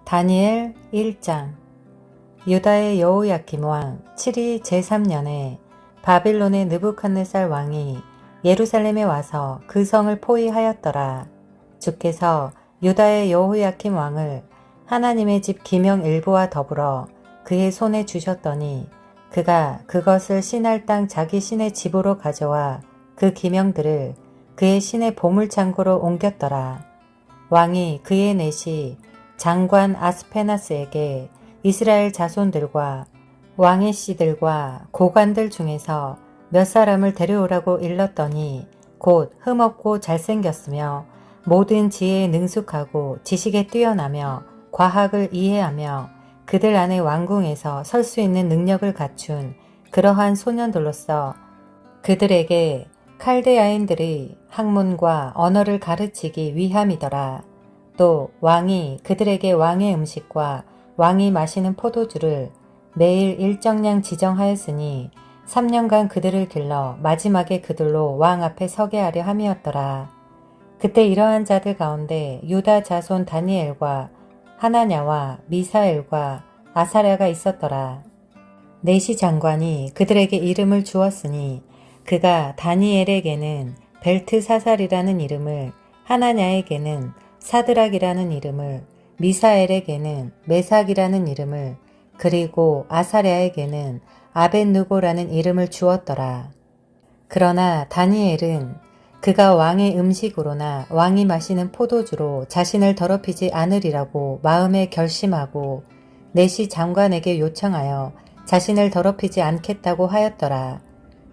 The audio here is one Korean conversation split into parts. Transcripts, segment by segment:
다니엘 1장. 유다의 여호야김 왕 7위 제3년에 바빌론의 느부갓네살 왕이 예루살렘에 와서 그 성을 포위하였더라. 주께서 유다의 여호야김 왕을 하나님의 집 기명 일부와 더불어 그의 손에 주셨더니 그가 그것을 신할 땅 자기 신의 집으로 가져와 그 기명들을 그의 신의 보물창고로 옮겼더라. 왕이 그의 내시 장관 아스페나스에게 이스라엘 자손들과 왕의 씨들과 고관들 중에서 몇 사람을 데려오라고 일렀더니 곧 흠없고 잘생겼으며 모든 지혜에 능숙하고 지식에 뛰어나며 과학을 이해하며 그들 안에 왕궁에서 설 수 있는 능력을 갖춘 그러한 소년들로서 그들에게 칼데야인들의 학문과 언어를 가르치기 위함이더라. 또 왕이 그들에게 왕의 음식과 왕이 마시는 포도주를 매일 일정량 지정하였으니 3년간 그들을 길러 마지막에 그들로 왕 앞에 서게 하려 함이었더라. 그때 이러한 자들 가운데 유다 자손 다니엘과 하나냐와 미사엘과 아사랴가 있었더라. 내시 장관이 그들에게 이름을 주었으니 그가 다니엘에게는 벨트사살이라는 이름을, 하나냐에게는 사드락이라는 이름을, 미사엘에게는 메삭이라는 이름을, 그리고 아사랴에게는 아벳느고라는 이름을 주었더라. 그러나 다니엘은 그가 왕의 음식으로나 왕이 마시는 포도주로 자신을 더럽히지 않으리라고 마음에 결심하고 내시 장관에게 요청하여 자신을 더럽히지 않겠다고 하였더라.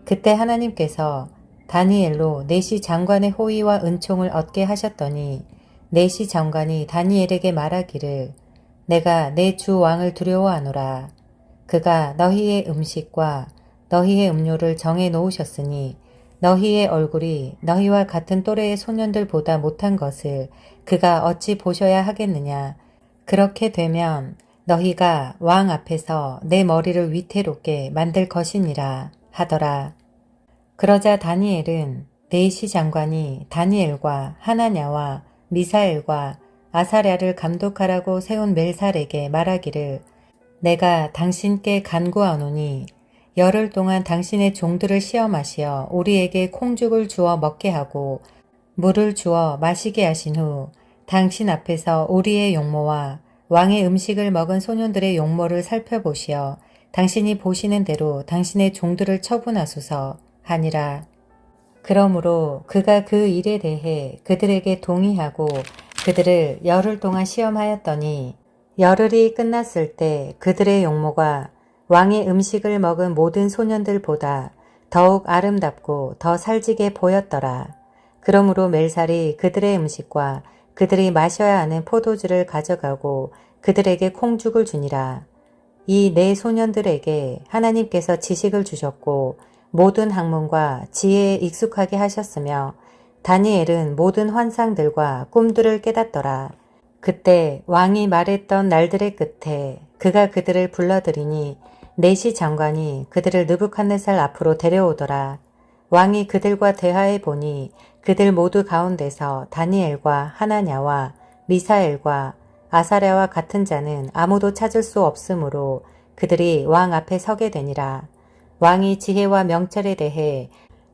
그때 하나님께서 다니엘로 내시 장관의 호의와 은총을 얻게 하셨더니 내시 장관이 다니엘에게 말하기를 내가 내 주 왕을 두려워하노라. 그가 너희의 음식과 너희의 음료를 정해 놓으셨으니 너희의 얼굴이 너희와 같은 또래의 소년들보다 못한 것을 그가 어찌 보셔야 하겠느냐. 그렇게 되면 너희가 왕 앞에서 내 머리를 위태롭게 만들 것이니라 하더라. 그러자 다니엘은 내시 장관이 다니엘과 하나냐와 미사엘과 아사랴를 감독하라고 세운 멜살에게 말하기를 내가 당신께 간구하노니 열흘 동안 당신의 종들을 시험하시어 우리에게 콩죽을 주어 먹게 하고 물을 주어 마시게 하신 후 당신 앞에서 우리의 용모와 왕의 음식을 먹은 소년들의 용모를 살펴보시어 당신이 보시는 대로 당신의 종들을 처분하소서 하니라. 그러므로 그가 그 일에 대해 그들에게 동의하고 그들을 열흘 동안 시험하였더니 열흘이 끝났을 때 그들의 용모가 왕의 음식을 먹은 모든 소년들보다 더욱 아름답고 더 살지게 보였더라. 그러므로 멜살이 그들의 음식과 그들이 마셔야 하는 포도주를 가져가고 그들에게 콩죽을 주니라. 이 네 소년들에게 하나님께서 지식을 주셨고 모든 학문과 지혜에 익숙하게 하셨으며 다니엘은 모든 환상들과 꿈들을 깨닫더라. 그때 왕이 말했던 날들의 끝에 그가 그들을 불러들이니 내시 장관이 그들을 느부갓네살 앞으로 데려오더라. 왕이 그들과 대하해 보니 그들 모두 가운데서 다니엘과 하나냐와 미사엘과 아사랴와 같은 자는 아무도 찾을 수 없으므로 그들이 왕 앞에 서게 되니라. 왕이 지혜와 명철에 대해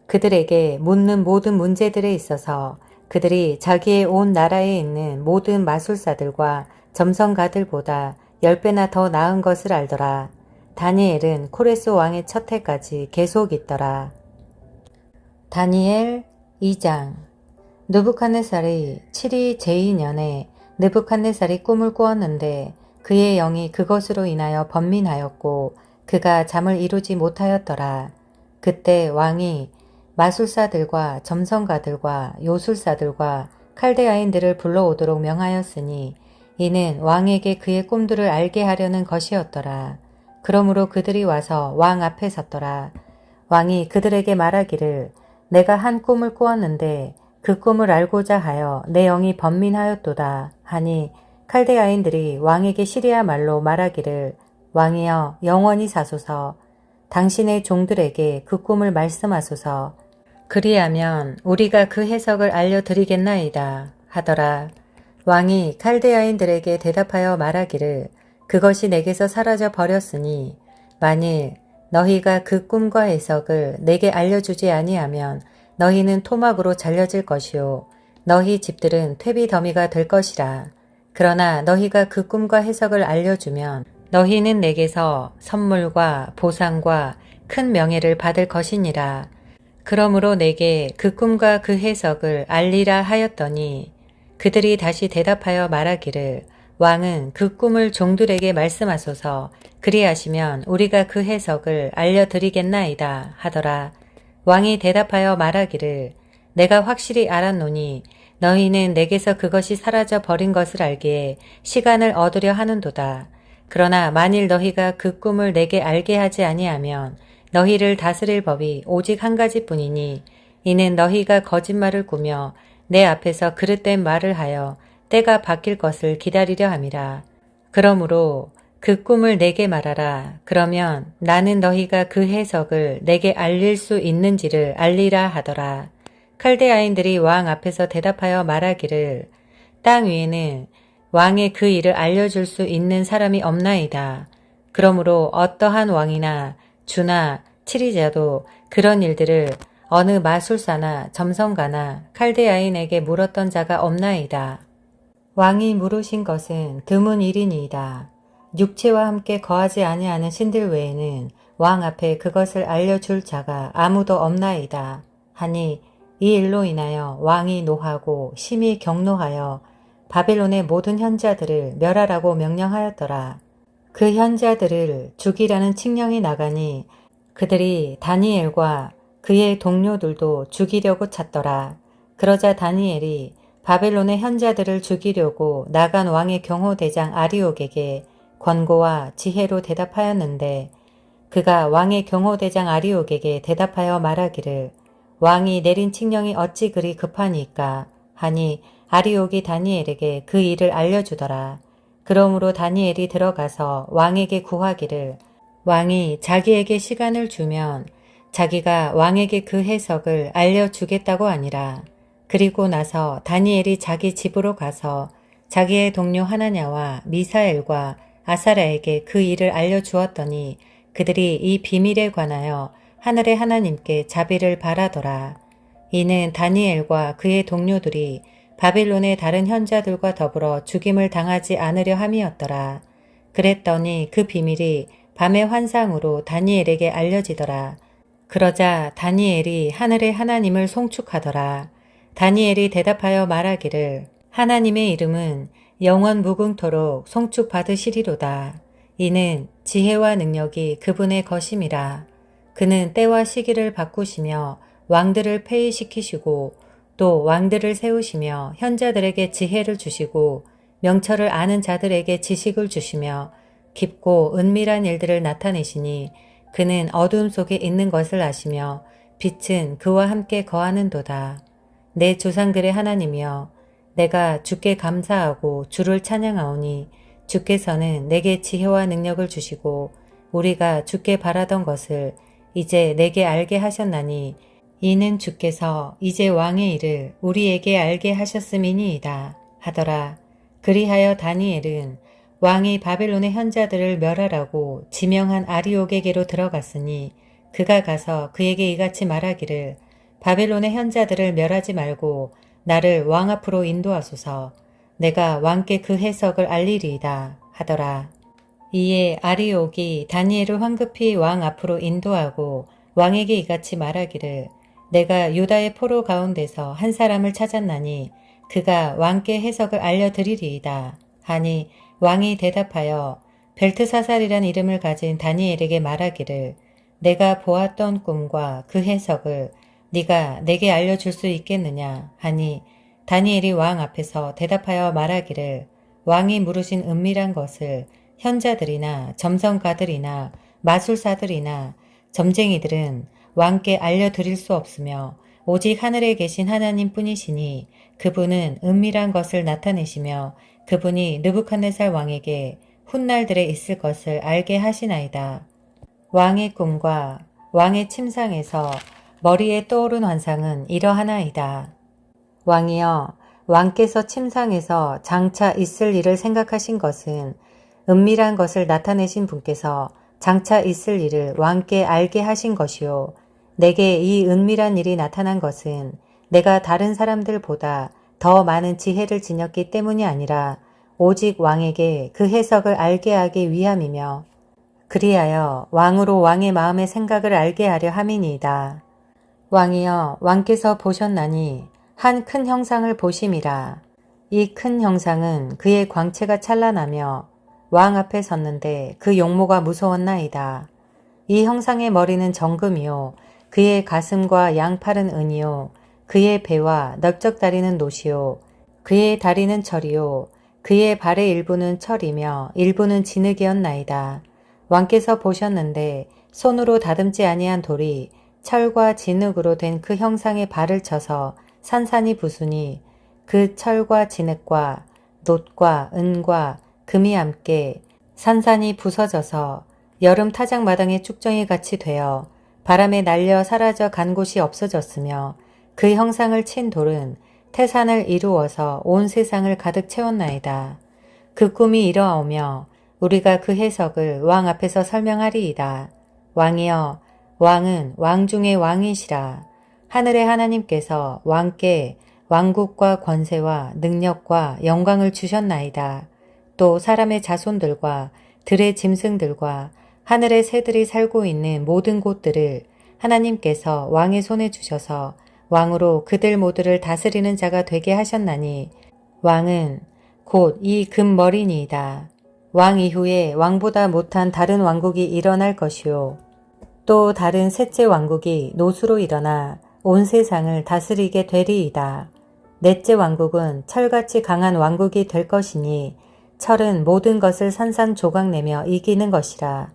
그들에게 묻는 모든 문제들에 있어서 그들이 자기의 온 나라에 있는 모든 마술사들과 점성가들보다 10배나 더 나은 것을 알더라. 다니엘은 코레스 왕의 첫 해까지 계속 있더라. 다니엘 2장. 느부갓네살이 7위 제2년에 느부갓네살이 꿈을 꾸었는데 그의 영이 그것으로 인하여 번민하였고 그가 잠을 이루지 못하였더라. 그때 왕이 마술사들과 점성가들과 요술사들과 칼데아인들을 불러오도록 명하였으니 이는 왕에게 그의 꿈들을 알게 하려는 것이었더라. 그러므로 그들이 와서 왕 앞에 섰더라. 왕이 그들에게 말하기를 내가 한 꿈을 꾸었는데 그 꿈을 알고자 하여 내 영이 번민하였도다 하니 칼데아인들이 왕에게 시리아 말로 말하기를 왕이여 영원히 사소서 당신의 종들에게 그 꿈을 말씀하소서 그리하면 우리가 그 해석을 알려드리겠나이다 하더라. 왕이 칼데아인들에게 대답하여 말하기를 그것이 내게서 사라져 버렸으니 만일 너희가 그 꿈과 해석을 내게 알려주지 아니하면 너희는 토막으로 잘려질 것이요 너희 집들은 퇴비 더미가 될 것이라. 그러나 너희가 그 꿈과 해석을 알려주면 너희는 내게서 선물과 보상과 큰 명예를 받을 것이니라. 그러므로 내게 그 꿈과 그 해석을 알리라 하였더니 그들이 다시 대답하여 말하기를 왕은 그 꿈을 종들에게 말씀하소서. 그리하시면 우리가 그 해석을 알려드리겠나이다 하더라. 왕이 대답하여 말하기를 내가 확실히 알았노니 너희는 내게서 그것이 사라져 버린 것을 알기에 시간을 얻으려 하는도다. 그러나 만일 너희가 그 꿈을 내게 알게 하지 아니하면 너희를 다스릴 법이 오직 한 가지뿐이니 이는 너희가 거짓말을 꾸며 내 앞에서 그릇된 말을 하여 때가 바뀔 것을 기다리려 함이라. 그러므로 그 꿈을 내게 말하라. 그러면 나는 너희가 그 해석을 내게 알릴 수 있는지를 알리라 하더라. 칼데아인들이 왕 앞에서 대답하여 말하기를 땅 위에는 왕의 그 일을 알려줄 수 있는 사람이 없나이다. 그러므로 어떠한 왕이나 주나 치리자도 그런 일들을 어느 마술사나 점성가나 칼데아인에게 물었던 자가 없나이다. 왕이 물으신 것은 드문 일이니이다. 육체와 함께 거하지 아니하는 신들 외에는 왕 앞에 그것을 알려줄 자가 아무도 없나이다. 하니 이 일로 인하여 왕이 노하고 심히 경노하여 바벨론의 모든 현자들을 멸하라고 명령하였더라. 그 현자들을 죽이라는 칙령이 나가니 그들이 다니엘과 그의 동료들도 죽이려고 찾더라. 그러자 다니엘이 바벨론의 현자들을 죽이려고 나간 왕의 경호대장 아리옥에게 권고와 지혜로 대답하였는데 그가 왕의 경호대장 아리옥에게 대답하여 말하기를 왕이 내린 칙령이 어찌 그리 급하니까 하니 아리옥이 다니엘에게 그 일을 알려주더라. 그러므로 다니엘이 들어가서 왕에게 구하기를 왕이 자기에게 시간을 주면 자기가 왕에게 그 해석을 알려주겠다고 하니라. 그리고 나서 다니엘이 자기 집으로 가서 자기의 동료 하나냐와 미사엘과 아사랴에게 그 일을 알려주었더니 그들이 이 비밀에 관하여 하늘의 하나님께 자비를 바라더라. 이는 다니엘과 그의 동료들이 바빌론의 다른 현자들과 더불어 죽임을 당하지 않으려 함이었더라. 그랬더니 그 비밀이 밤의 환상으로 다니엘에게 알려지더라. 그러자 다니엘이 하늘의 하나님을 송축하더라. 다니엘이 대답하여 말하기를 하나님의 이름은 영원 무궁토록 송축받으시리로다. 이는 지혜와 능력이 그분의 것임이라. 그는 때와 시기를 바꾸시며 왕들을 폐위시키시고 또 왕들을 세우시며 현자들에게 지혜를 주시고 명철을 아는 자들에게 지식을 주시며 깊고 은밀한 일들을 나타내시니 그는 어둠 속에 있는 것을 아시며 빛은 그와 함께 거하는도다. 내 조상들의 하나님이여 내가 주께 감사하고 주를 찬양하오니 주께서는 내게 지혜와 능력을 주시고 우리가 주께 바라던 것을 이제 내게 알게 하셨나니 이는 주께서 이제 왕의 일을 우리에게 알게 하셨음이니이다 하더라. 그리하여 다니엘은 왕이 바벨론의 현자들을 멸하라고 지명한 아리옥에게로 들어갔으니 그가 가서 그에게 이같이 말하기를 바벨론의 현자들을 멸하지 말고 나를 왕 앞으로 인도하소서. 내가 왕께 그 해석을 알리리이다 하더라. 이에 아리옥이 다니엘을 황급히 왕 앞으로 인도하고 왕에게 이같이 말하기를 내가 유다의 포로 가운데서 한 사람을 찾았나니 그가 왕께 해석을 알려드리리이다 하니 왕이 대답하여 벨트사살이란 이름을 가진 다니엘에게 말하기를 내가 보았던 꿈과 그 해석을 네가 내게 알려줄 수 있겠느냐 하니 다니엘이 왕 앞에서 대답하여 말하기를 왕이 물으신 은밀한 것을 현자들이나 점성가들이나 마술사들이나 점쟁이들은 왕께 알려드릴 수 없으며 오직 하늘에 계신 하나님 뿐이시니 그분은 은밀한 것을 나타내시며 그분이 느부갓네살 왕에게 훗날들에 있을 것을 알게 하시나이다. 왕의 꿈과 왕의 침상에서 머리에 떠오른 환상은 이러하나이다. 왕이여 왕께서 침상에서 장차 있을 일을 생각하신 것은 은밀한 것을 나타내신 분께서 장차 있을 일을 왕께 알게 하신 것이요. 내게 이 은밀한 일이 나타난 것은 내가 다른 사람들보다 더 많은 지혜를 지녔기 때문이 아니라 오직 왕에게 그 해석을 알게 하기 위함이며 그리하여 왕으로 왕의 마음의 생각을 알게 하려 함이니이다. 왕이여 왕께서 보셨나니 한 큰 형상을 보심이라. 이 큰 형상은 그의 광채가 찬란하며 왕 앞에 섰는데 그 용모가 무서웠나이다. 이 형상의 머리는 정금이요 그의 가슴과 양팔은 은이요 그의 배와 넓적 다리는 노시요 그의 다리는 철이요 그의 발의 일부는 철이며 일부는 진흙이었나이다. 왕께서 보셨는데 손으로 다듬지 아니한 돌이 철과 진흙으로 된 그 형상의 발을 쳐서 산산이 부수니 그 철과 진흙과 놋과 은과 금이 함께 산산이 부서져서 여름 타작 마당의 쭉정이 같이 되어 바람에 날려 사라져 간 곳이 없어졌으며 그 형상을 친 돌은 태산을 이루어서 온 세상을 가득 채웠나이다. 그 꿈이 이러하오며 우리가 그 해석을 왕 앞에서 설명하리이다. 왕이여 왕은 왕 중의 왕이시라. 하늘의 하나님께서 왕께 왕국과 권세와 능력과 영광을 주셨나이다. 또 사람의 자손들과 들의 짐승들과 하늘의 새들이 살고 있는 모든 곳들을 하나님께서 왕의 손에 주셔서 왕으로 그들 모두를 다스리는 자가 되게 하셨나니 왕은 곧 이 금머리니이다. 왕 이후에 왕보다 못한 다른 왕국이 일어날 것이요. 또 다른 셋째 왕국이 노수로 일어나 온 세상을 다스리게 되리이다. 넷째 왕국은 철같이 강한 왕국이 될 것이니 철은 모든 것을 산산조각내며 이기는 것이라.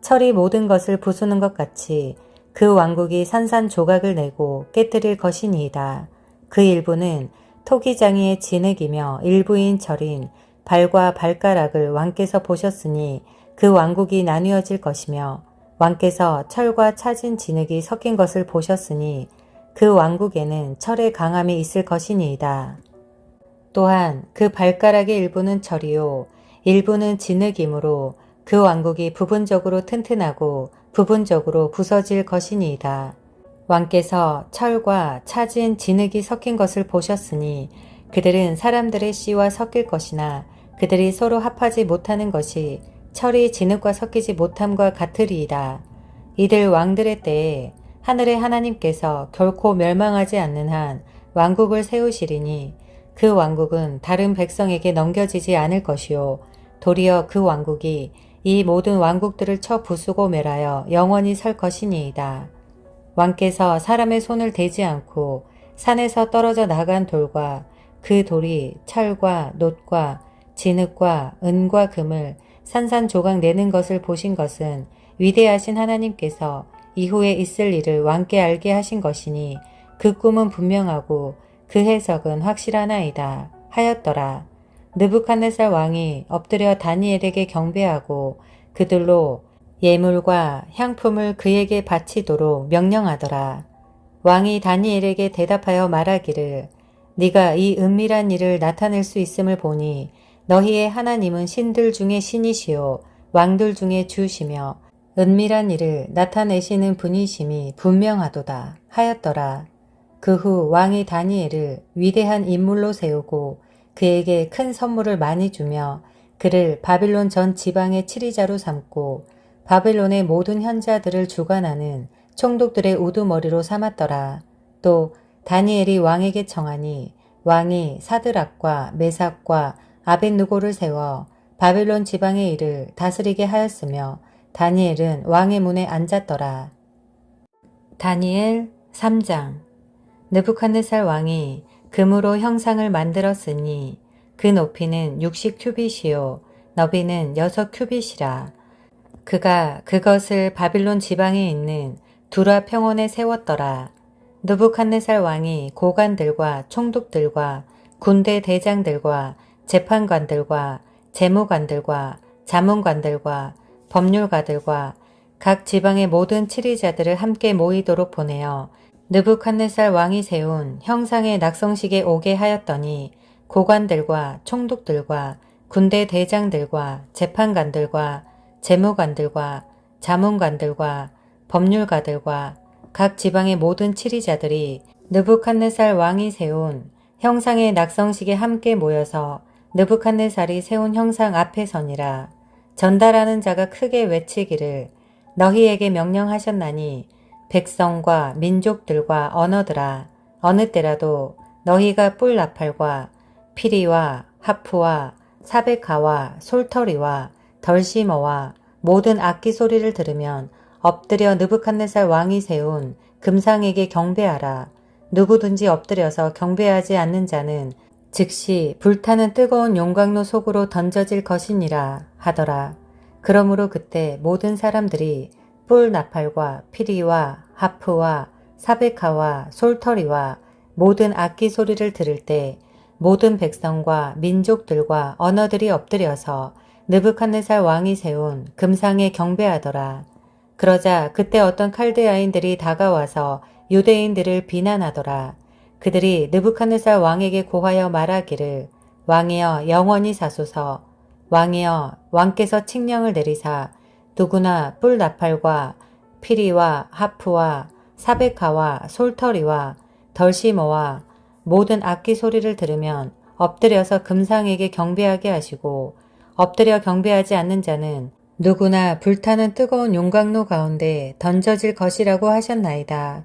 철이 모든 것을 부수는 것 같이 그 왕국이 산산조각을 내고 깨뜨릴 것이니이다. 그 일부는 토기장이의 진흙이며 일부인 철인 발과 발가락을 왕께서 보셨으니 그 왕국이 나뉘어질 것이며 왕께서 철과 차진 진흙이 섞인 것을 보셨으니 그 왕국에는 철의 강함이 있을 것이니이다. 또한 그 발가락의 일부는 철이요 일부는 진흙이므로 그 왕국이 부분적으로 튼튼하고 부분적으로 부서질 것이니이다. 왕께서 철과 차진 진흙이 섞인 것을 보셨으니 그들은 사람들의 씨와 섞일 것이나 그들이 서로 합하지 못하는 것이 철이 진흙과 섞이지 못함과 같으리이다. 이들 왕들의 때에 하늘의 하나님께서 결코 멸망하지 않는 한 왕국을 세우시리니 그 왕국은 다른 백성에게 넘겨지지 않을 것이요 도리어 그 왕국이 이 모든 왕국들을 쳐 부수고 멸하여 영원히 설 것이니이다. 왕께서 사람의 손을 대지 않고 산에서 떨어져 나간 돌과 그 돌이 철과 놋과 진흙과 은과 금을 산산조각 내는 것을 보신 것은 위대하신 하나님께서 이후에 있을 일을 왕께 알게 하신 것이니 그 꿈은 분명하고 그 해석은 확실하나이다 하였더라. 느부갓네살 왕이 엎드려 다니엘에게 경배하고 그들로 예물과 향품을 그에게 바치도록 명령하더라. 왕이 다니엘에게 대답하여 말하기를 네가 이 은밀한 일을 나타낼 수 있음을 보니 너희의 하나님은 신들 중에 신이시요 왕들 중에 주시며 은밀한 일을 나타내시는 분이심이 분명하도다 하였더라. 그 후 왕이 다니엘을 위대한 인물로 세우고 그에게 큰 선물을 많이 주며 그를 바빌론 전 지방의 치리자로 삼고 바빌론의 모든 현자들을 주관하는 총독들의 우두머리로 삼았더라. 또 다니엘이 왕에게 청하니 왕이 사드락과 메삭과 아벳느고를 세워 바빌론 지방의 일을 다스리게 하였으며 다니엘은 왕의 문에 앉았더라. 다니엘 3장. 느부갓네살 왕이 금으로 형상을 만들었으니 그 높이는 60큐빗이요 너비는 6큐빗이라. 그가 그것을 바빌론 지방에 있는 두라 평원에 세웠더라. 느부갓네살 왕이 고관들과 총독들과 군대 대장들과 재판관들과 재무관들과 자문관들과 법률가들과 각 지방의 모든 치리자들을 함께 모이도록 보내어 느부갓네살 왕이 세운 형상의 낙성식에 오게 하였더니 고관들과 총독들과 군대 대장들과 재판관들과 재무관들과 자문관들과 법률가들과 각 지방의 모든 치리자들이 느부갓네살 왕이 세운 형상의 낙성식에 함께 모여서 느부갓네살이 세운 형상 앞에 서니라. 전달하는 자가 크게 외치기를 너희에게 명령하셨나니 백성과 민족들과 언어들아 어느 때라도 너희가 뿔 나팔과 피리와 하프와 사베카와 솔터리와 덜시머와 모든 악기 소리를 들으면 엎드려 느부갓네살 왕이 세운 금상에게 경배하라. 누구든지 엎드려서 경배하지 않는 자는 즉시 불타는 뜨거운 용광로 속으로 던져질 것이니라 하더라. 그러므로 그때 모든 사람들이 뿔 나팔과 피리와 하프와 사베카와 솔터리와 모든 악기 소리를 들을 때 모든 백성과 민족들과 언어들이 엎드려서 느부갓네살 왕이 세운 금상에 경배하더라. 그러자 그때 어떤 칼데아인들이 다가와서 유대인들을 비난하더라. 그들이 느부갓네살 왕에게 고하여 말하기를 왕이여 영원히 사소서. 왕이여 왕께서 칙령을 내리사 누구나 뿔 나팔과 피리와 하프와 사베카와 솔터리와 덜시머와 모든 악기 소리를 들으면 엎드려서 금상에게 경배하게 하시고 엎드려 경배하지 않는 자는 누구나 불타는 뜨거운 용광로 가운데 던져질 것이라고 하셨나이다.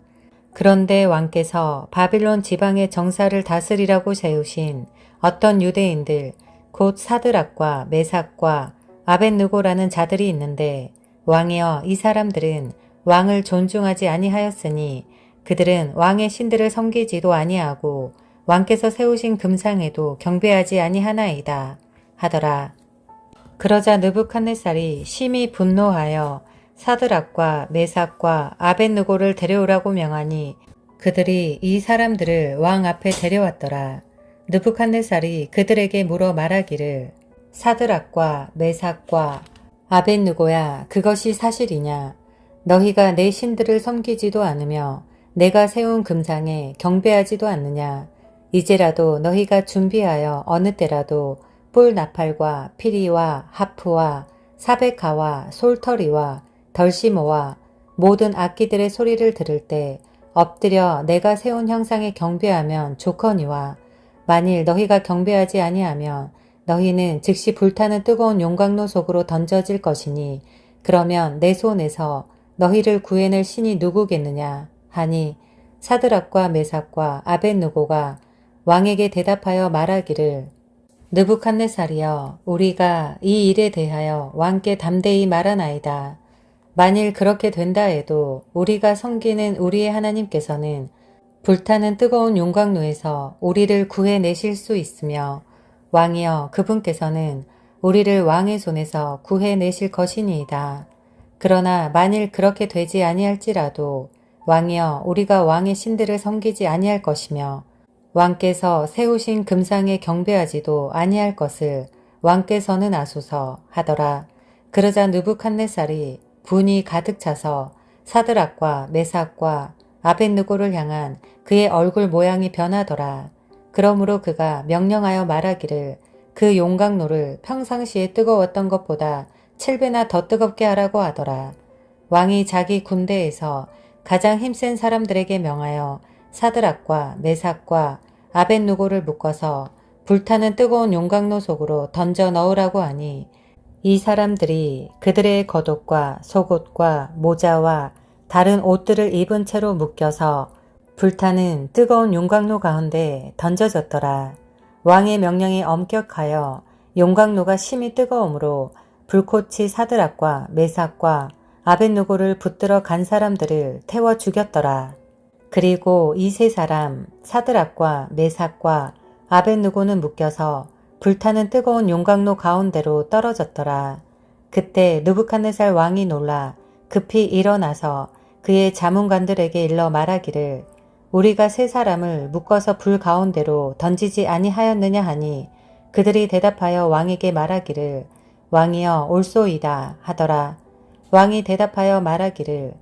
그런데 왕께서 바빌론 지방의 정사를 다스리라고 세우신 어떤 유대인들 곧 사드락과 메삭과 아벳느고라는 자들이 있는데 왕이여 이 사람들은 왕을 존중하지 아니하였으니 그들은 왕의 신들을 섬기지도 아니하고 왕께서 세우신 금상에도 경배하지 아니하나이다 하더라. 그러자 느부갓네살이 심히 분노하여 사드락과 메삭과 아벳느고를 데려오라고 명하니 그들이 이 사람들을 왕 앞에 데려왔더라. 느부갓네살이 그들에게 물어 말하기를 사드락과 메삭과 아벳느고야 그것이 사실이냐? 너희가 내 신들을 섬기지도 않으며 내가 세운 금상에 경배하지도 않느냐? 이제라도 너희가 준비하여 어느 때라도 뿔 나팔과 피리와 하프와 사베카와 솔터리와 덜시모와 모든 악기들의 소리를 들을 때 엎드려 내가 세운 형상에 경배하면 좋거니와 만일 너희가 경배하지 아니하면 너희는 즉시 불타는 뜨거운 용광로 속으로 던져질 것이니 그러면 내 손에서 너희를 구해낼 신이 누구겠느냐 하니 사드락과 메삭과 아벳느고가 왕에게 대답하여 말하기를 느부갓네살이여 우리가 이 일에 대하여 왕께 담대히 말하나이다. 만일 그렇게 된다 해도 우리가 섬기는 우리의 하나님께서는 불타는 뜨거운 용광로에서 우리를 구해내실 수 있으며 왕이여 그분께서는 우리를 왕의 손에서 구해내실 것이니이다. 그러나 만일 그렇게 되지 아니할지라도 왕이여 우리가 왕의 신들을 섬기지 아니할 것이며 왕께서 세우신 금상에 경배하지도 아니할 것을 왕께서는 아소서 하더라. 그러자 느부갓네살이 분이 가득 차서 사드락과 메삭과 아벳느고를 향한 그의 얼굴 모양이 변하더라. 그러므로 그가 명령하여 말하기를 그 용광로를 평상시에 뜨거웠던 것보다 7배나 더 뜨겁게 하라고 하더라. 왕이 자기 군대에서 가장 힘센 사람들에게 명하여 사드락과 메삭과 아벳느고를 묶어서 불타는 뜨거운 용광로 속으로 던져 넣으라고 하니 이 사람들이 그들의 겉옷과 속옷과 모자와 다른 옷들을 입은 채로 묶여서 불타는 뜨거운 용광로 가운데 던져졌더라. 왕의 명령에 엄격하여 용광로가 심히 뜨거우므로 불꽃이 사드락과 메삭과 아벳느고를 붙들어 간 사람들을 태워 죽였더라. 그리고 이 세 사람 사드락과 메삭과 아벳느고는 묶여서 불타는 뜨거운 용광로 가운데로 떨어졌더라. 그때 느부갓네살 왕이 놀라 급히 일어나서 그의 자문관들에게 일러 말하기를 우리가 세 사람을 묶어서 불 가운데로 던지지 아니하였느냐 하니 그들이 대답하여 왕에게 말하기를 왕이여 옳소이다 하더라. 왕이 대답하여 말하기를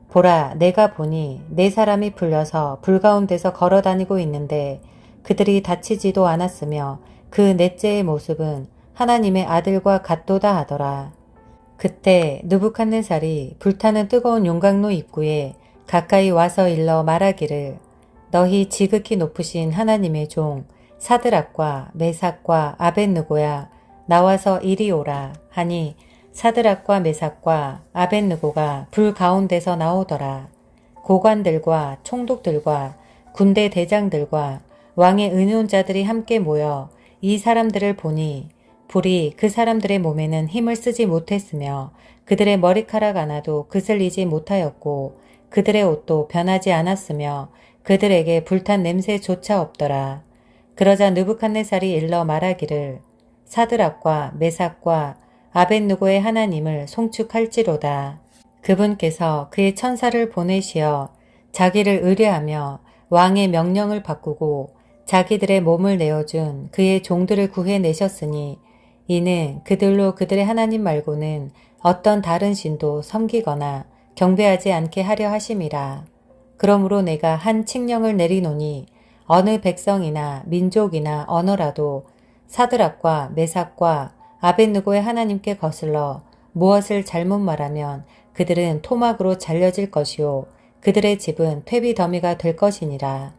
보라, 내가 보니 네 사람이 풀려서 불 가운데서 걸어 다니고 있는데 그들이 다치지도 않았으며 그 넷째의 모습은 하나님의 아들과 같도다 하더라. 그때 느부갓네살이 불타는 뜨거운 용광로 입구에 가까이 와서 일러 말하기를 너희 지극히 높으신 하나님의 종 사드락과 메삭과 아벳느고야 나와서 이리 오라 하니 사드락과 메삭과 아벳느고가 불 가운데서 나오더라. 고관들과 총독들과 군대 대장들과 왕의 은혼자들이 함께 모여 이 사람들을 보니 불이 그 사람들의 몸에는 힘을 쓰지 못했으며 그들의 머리카락 하나도 그슬리지 못하였고 그들의 옷도 변하지 않았으며 그들에게 불탄 냄새조차 없더라. 그러자 느부갓네살이 일러 말하기를 사드락과 메삭과 아벳느고의 하나님을 송축할지로다. 그분께서 그의 천사를 보내시어 자기를 의뢰하며 왕의 명령을 바꾸고 자기들의 몸을 내어준 그의 종들을 구해내셨으니 이는 그들로 그들의 하나님 말고는 어떤 다른 신도 섬기거나 경배하지 않게 하려 하심이라. 그러므로 내가 한 칙령을 내리노니 어느 백성이나 민족이나 언어라도 사드락과 메삭과 아벳느고의 하나님께 거슬러 무엇을 잘못 말하면 그들은 토막으로 잘려질 것이요 그들의 집은 퇴비 더미가 될 것이니라.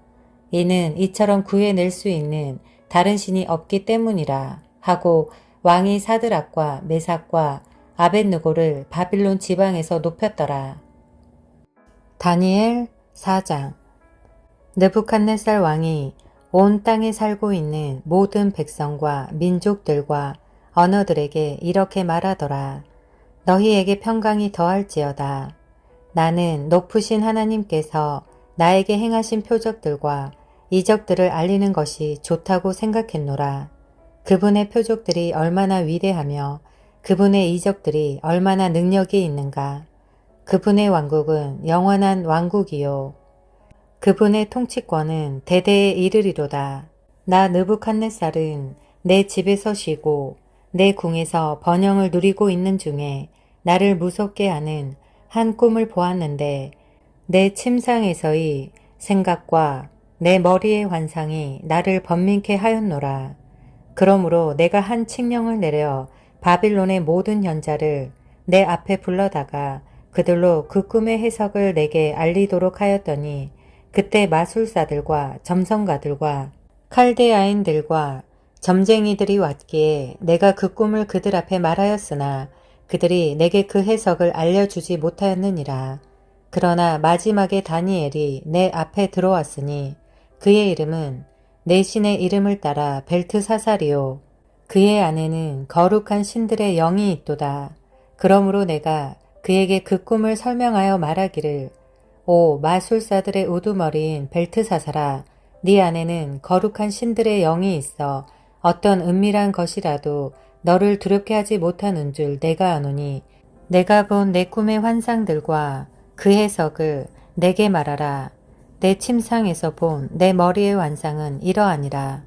이는 이처럼 구해낼 수 있는 다른 신이 없기 때문이라 하고 왕이 사드락과 메삭과 아벳느고를 바빌론 지방에서 높였더라. 다니엘 4장. 느부갓네살 왕이 온 땅에 살고 있는 모든 백성과 민족들과 언어들에게 이렇게 말하더라. 너희에게 평강이 더할지어다. 나는 높으신 하나님께서 나에게 행하신 표적들과 이적들을 알리는 것이 좋다고 생각했노라. 그분의 표적들이 얼마나 위대하며 그분의 이적들이 얼마나 능력이 있는가. 그분의 왕국은 영원한 왕국이요. 그분의 통치권은 대대에 이르리로다. 나 느부갓네살은 내 집에서 쉬고 내 궁에서 번영을 누리고 있는 중에 나를 무섭게 하는 한 꿈을 보았는데 내 침상에서의 생각과 내 머리의 환상이 나를 번민케 하였노라. 그러므로 내가 한 칙령을 내려 바빌론의 모든 현자를 내 앞에 불러다가 그들로 그 꿈의 해석을 내게 알리도록 하였더니 그때 마술사들과 점성가들과 칼데아인들과 점쟁이들이 왔기에 내가 그 꿈을 그들 앞에 말하였으나 그들이 내게 그 해석을 알려주지 못하였느니라. 그러나 마지막에 다니엘이 내 앞에 들어왔으니 그의 이름은 내 신의 이름을 따라 벨트사살이요. 그의 안에는 거룩한 신들의 영이 있도다. 그러므로 내가 그에게 그 꿈을 설명하여 말하기를 오 마술사들의 우두머리인 벨트사살아, 네 안에는 거룩한 신들의 영이 있어 어떤 은밀한 것이라도 너를 두렵게 하지 못하는 줄 내가 아노니 내가 본 내 꿈의 환상들과 그 해석을 내게 말하라. 내 침상에서 본 내 머리의 환상은 이러하니라.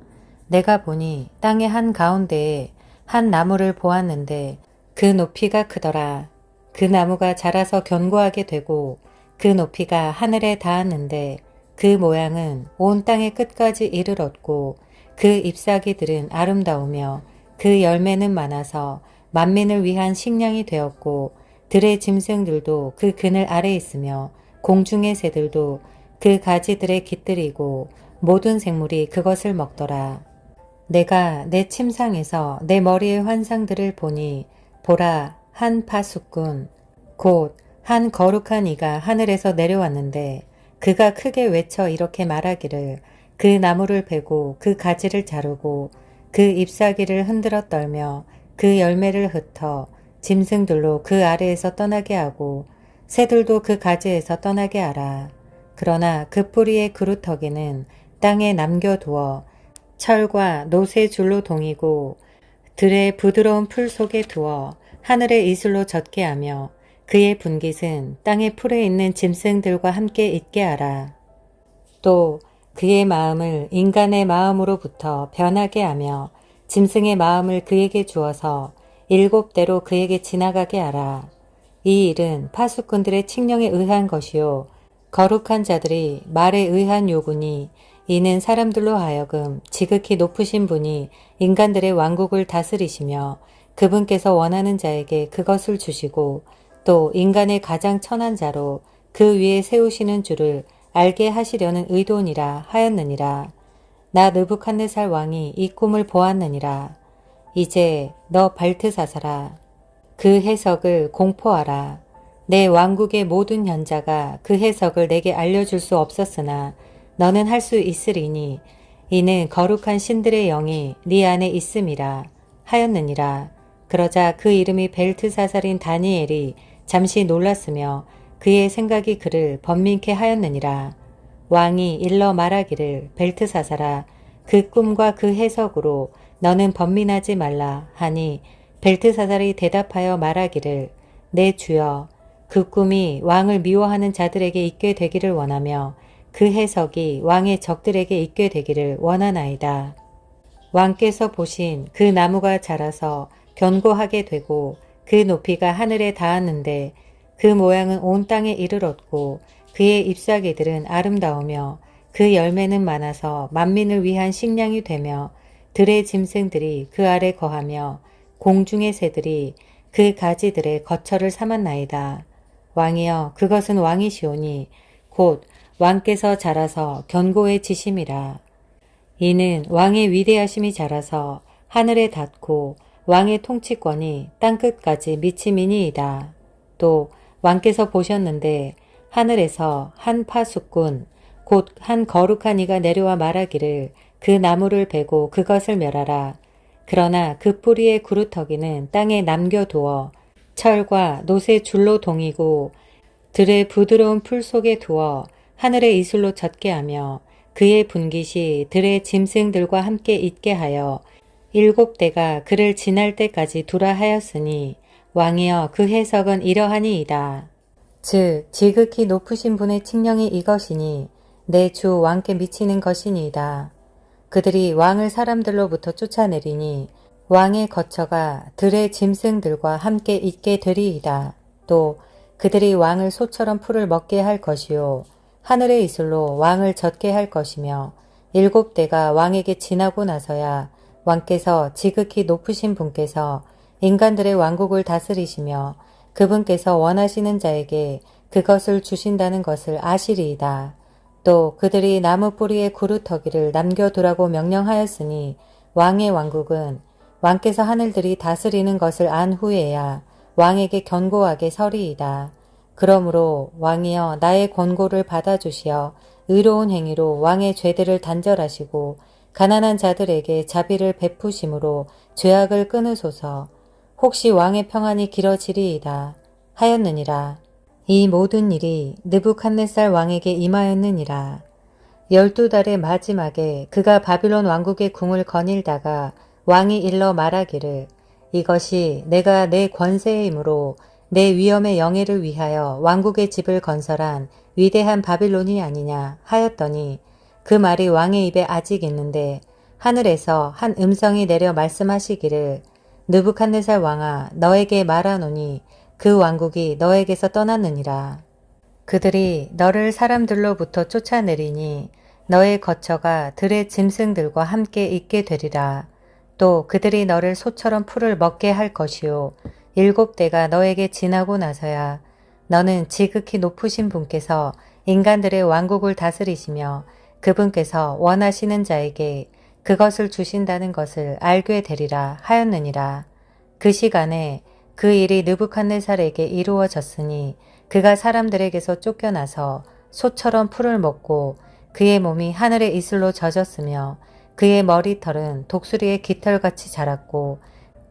내가 보니 땅의 한 가운데에 한 나무를 보았는데 그 높이가 크더라. 그 나무가 자라서 견고하게 되고 그 높이가 하늘에 닿았는데 그 모양은 온 땅의 끝까지 이르렀고 그 잎사귀들은 아름다우며 그 열매는 많아서 만민을 위한 식량이 되었고 들의 짐승들도 그 그늘 아래 있으며 공중의 새들도 그 가지들에 깃들이고 모든 생물이 그것을 먹더라. 내가 내 침상에서 내 머리의 환상들을 보니 보라 한 파수꾼 곧 한 거룩한 이가 하늘에서 내려왔는데 그가 크게 외쳐 이렇게 말하기를 그 나무를 베고 그 가지를 자르고 그 잎사귀를 흔들어 떨며 그 열매를 흩어 짐승들로 그 아래에서 떠나게 하고 새들도 그 가지에서 떠나게 하라. 그러나 그 뿌리의 그루터기는 땅에 남겨두어 철과 노새 줄로 동이고 들의 부드러운 풀 속에 두어 하늘의 이슬로 젖게 하며 그의 분깃은 땅의 풀에 있는 짐승들과 함께 있게 하라. 또 그의 마음을 인간의 마음으로부터 변하게 하며 짐승의 마음을 그에게 주어서 7대로 그에게 지나가게 하라. 이 일은 파수꾼들의 칙령에 의한 것이요 거룩한 자들이 말에 의한 요구니 이는 사람들로 하여금 지극히 높으신 분이 인간들의 왕국을 다스리시며 그분께서 원하는 자에게 그것을 주시고 또 인간의 가장 천한 자로 그 위에 세우시는 줄을 알게 하시려는 의도니라 하였느니라. 나 느부갓네살 왕이 이 꿈을 보았느니라. 이제 너 발트사사라. 그 해석을 공포하라. 내 왕국의 모든 현자가 그 해석을 내게 알려줄 수 없었으나 너는 할 수 있으리니 이는 거룩한 신들의 영이 네 안에 있음이라 하였느니라. 그러자 그 이름이 벨트사살인 다니엘이 잠시 놀랐으며 그의 생각이 그를 번민케 하였느니라. 왕이 일러 말하기를 벨트사살아 그 꿈과 그 해석으로 너는 번민하지 말라 하니 벨트사살이 대답하여 말하기를 내 주여 그 꿈이 왕을 미워하는 자들에게 있게 되기를 원하며 그 해석이 왕의 적들에게 있게 되기를 원하나이다. 왕께서 보신 그 나무가 자라서 견고하게 되고 그 높이가 하늘에 닿았는데 그 모양은 온 땅에 이르렀고 그의 잎사귀들은 아름다우며 그 열매는 많아서 만민을 위한 식량이 되며 들의 짐승들이 그 아래 거하며 공중의 새들이 그 가지들의 거처를 삼았나이다. 왕이여 그것은 왕이시오니 곧 왕께서 자라서 견고해지심이라. 이는 왕의 위대하심이 자라서 하늘에 닿고 왕의 통치권이 땅끝까지 미치미니이다. 또 왕께서 보셨는데 하늘에서 한 파수꾼 곧 한 거룩한 이가 내려와 말하기를 그 나무를 베고 그것을 멸하라. 그러나 그 뿌리의 구루터기는 땅에 남겨두어 철과 놋의 줄로 동이고 들의 부드러운 풀 속에 두어 하늘의 이슬로 젖게 하며 그의 분깃이 들의 짐승들과 함께 있게 하여 7대가 그를 지날 때까지 두라 하였으니 왕이여 그 해석은 이러하니이다. 즉 지극히 높으신 분의 칙령이 이것이니 내 주 왕께 미치는 것이니이다. 그들이 왕을 사람들로부터 쫓아내리니 왕의 거처가 들의 짐승들과 함께 있게 되리이다. 또 그들이 왕을 소처럼 풀을 먹게 할 것이요 하늘의 이슬로 왕을 젖게 할 것이며 7대가 왕에게 지나고 나서야 왕께서 지극히 높으신 분께서 인간들의 왕국을 다스리시며 그분께서 원하시는 자에게 그것을 주신다는 것을 아시리이다. 또 그들이 나무 뿌리의 구루터기를 남겨두라고 명령하였으니 왕의 왕국은 왕께서 하늘들이 다스리는 것을 안 후에야 왕에게 견고하게 서리이다. 그러므로 왕이여 나의 권고를 받아주시어 의로운 행위로 왕의 죄들을 단절하시고 가난한 자들에게 자비를 베푸심으로 죄악을 끊으소서. 혹시 왕의 평안이 길어지리이다 하였느니라. 이 모든 일이 느부갓네살 왕에게 임하였느니라. 12달의 마지막에 그가 바빌론 왕국의 궁을 거닐다가 왕이 일러 말하기를 이것이 내가 내 권세의 힘으로 내 위엄의 영예를 위하여 왕국의 집을 건설한 위대한 바빌론이 아니냐 하였더니 그 말이 왕의 입에 아직 있는데 하늘에서 한 음성이 내려 말씀하시기를 느부갓네살 왕아 너에게 말하노니 그 왕국이 너에게서 떠났느니라. 그들이 너를 사람들로부터 쫓아내리니 너의 거처가 들의 짐승들과 함께 있게 되리라. 또 그들이 너를 소처럼 풀을 먹게 할 것이요 7대가 너에게 지나고 나서야 너는 지극히 높으신 분께서 인간들의 왕국을 다스리시며 그분께서 원하시는 자에게 그것을 주신다는 것을 알게 되리라 하였느니라. 그 시간에 그 일이 느부갓네살에게 이루어졌으니 그가 사람들에게서 쫓겨나서 소처럼 풀을 먹고 그의 몸이 하늘의 이슬로 젖었으며 그의 머리털은 독수리의 깃털같이 자랐고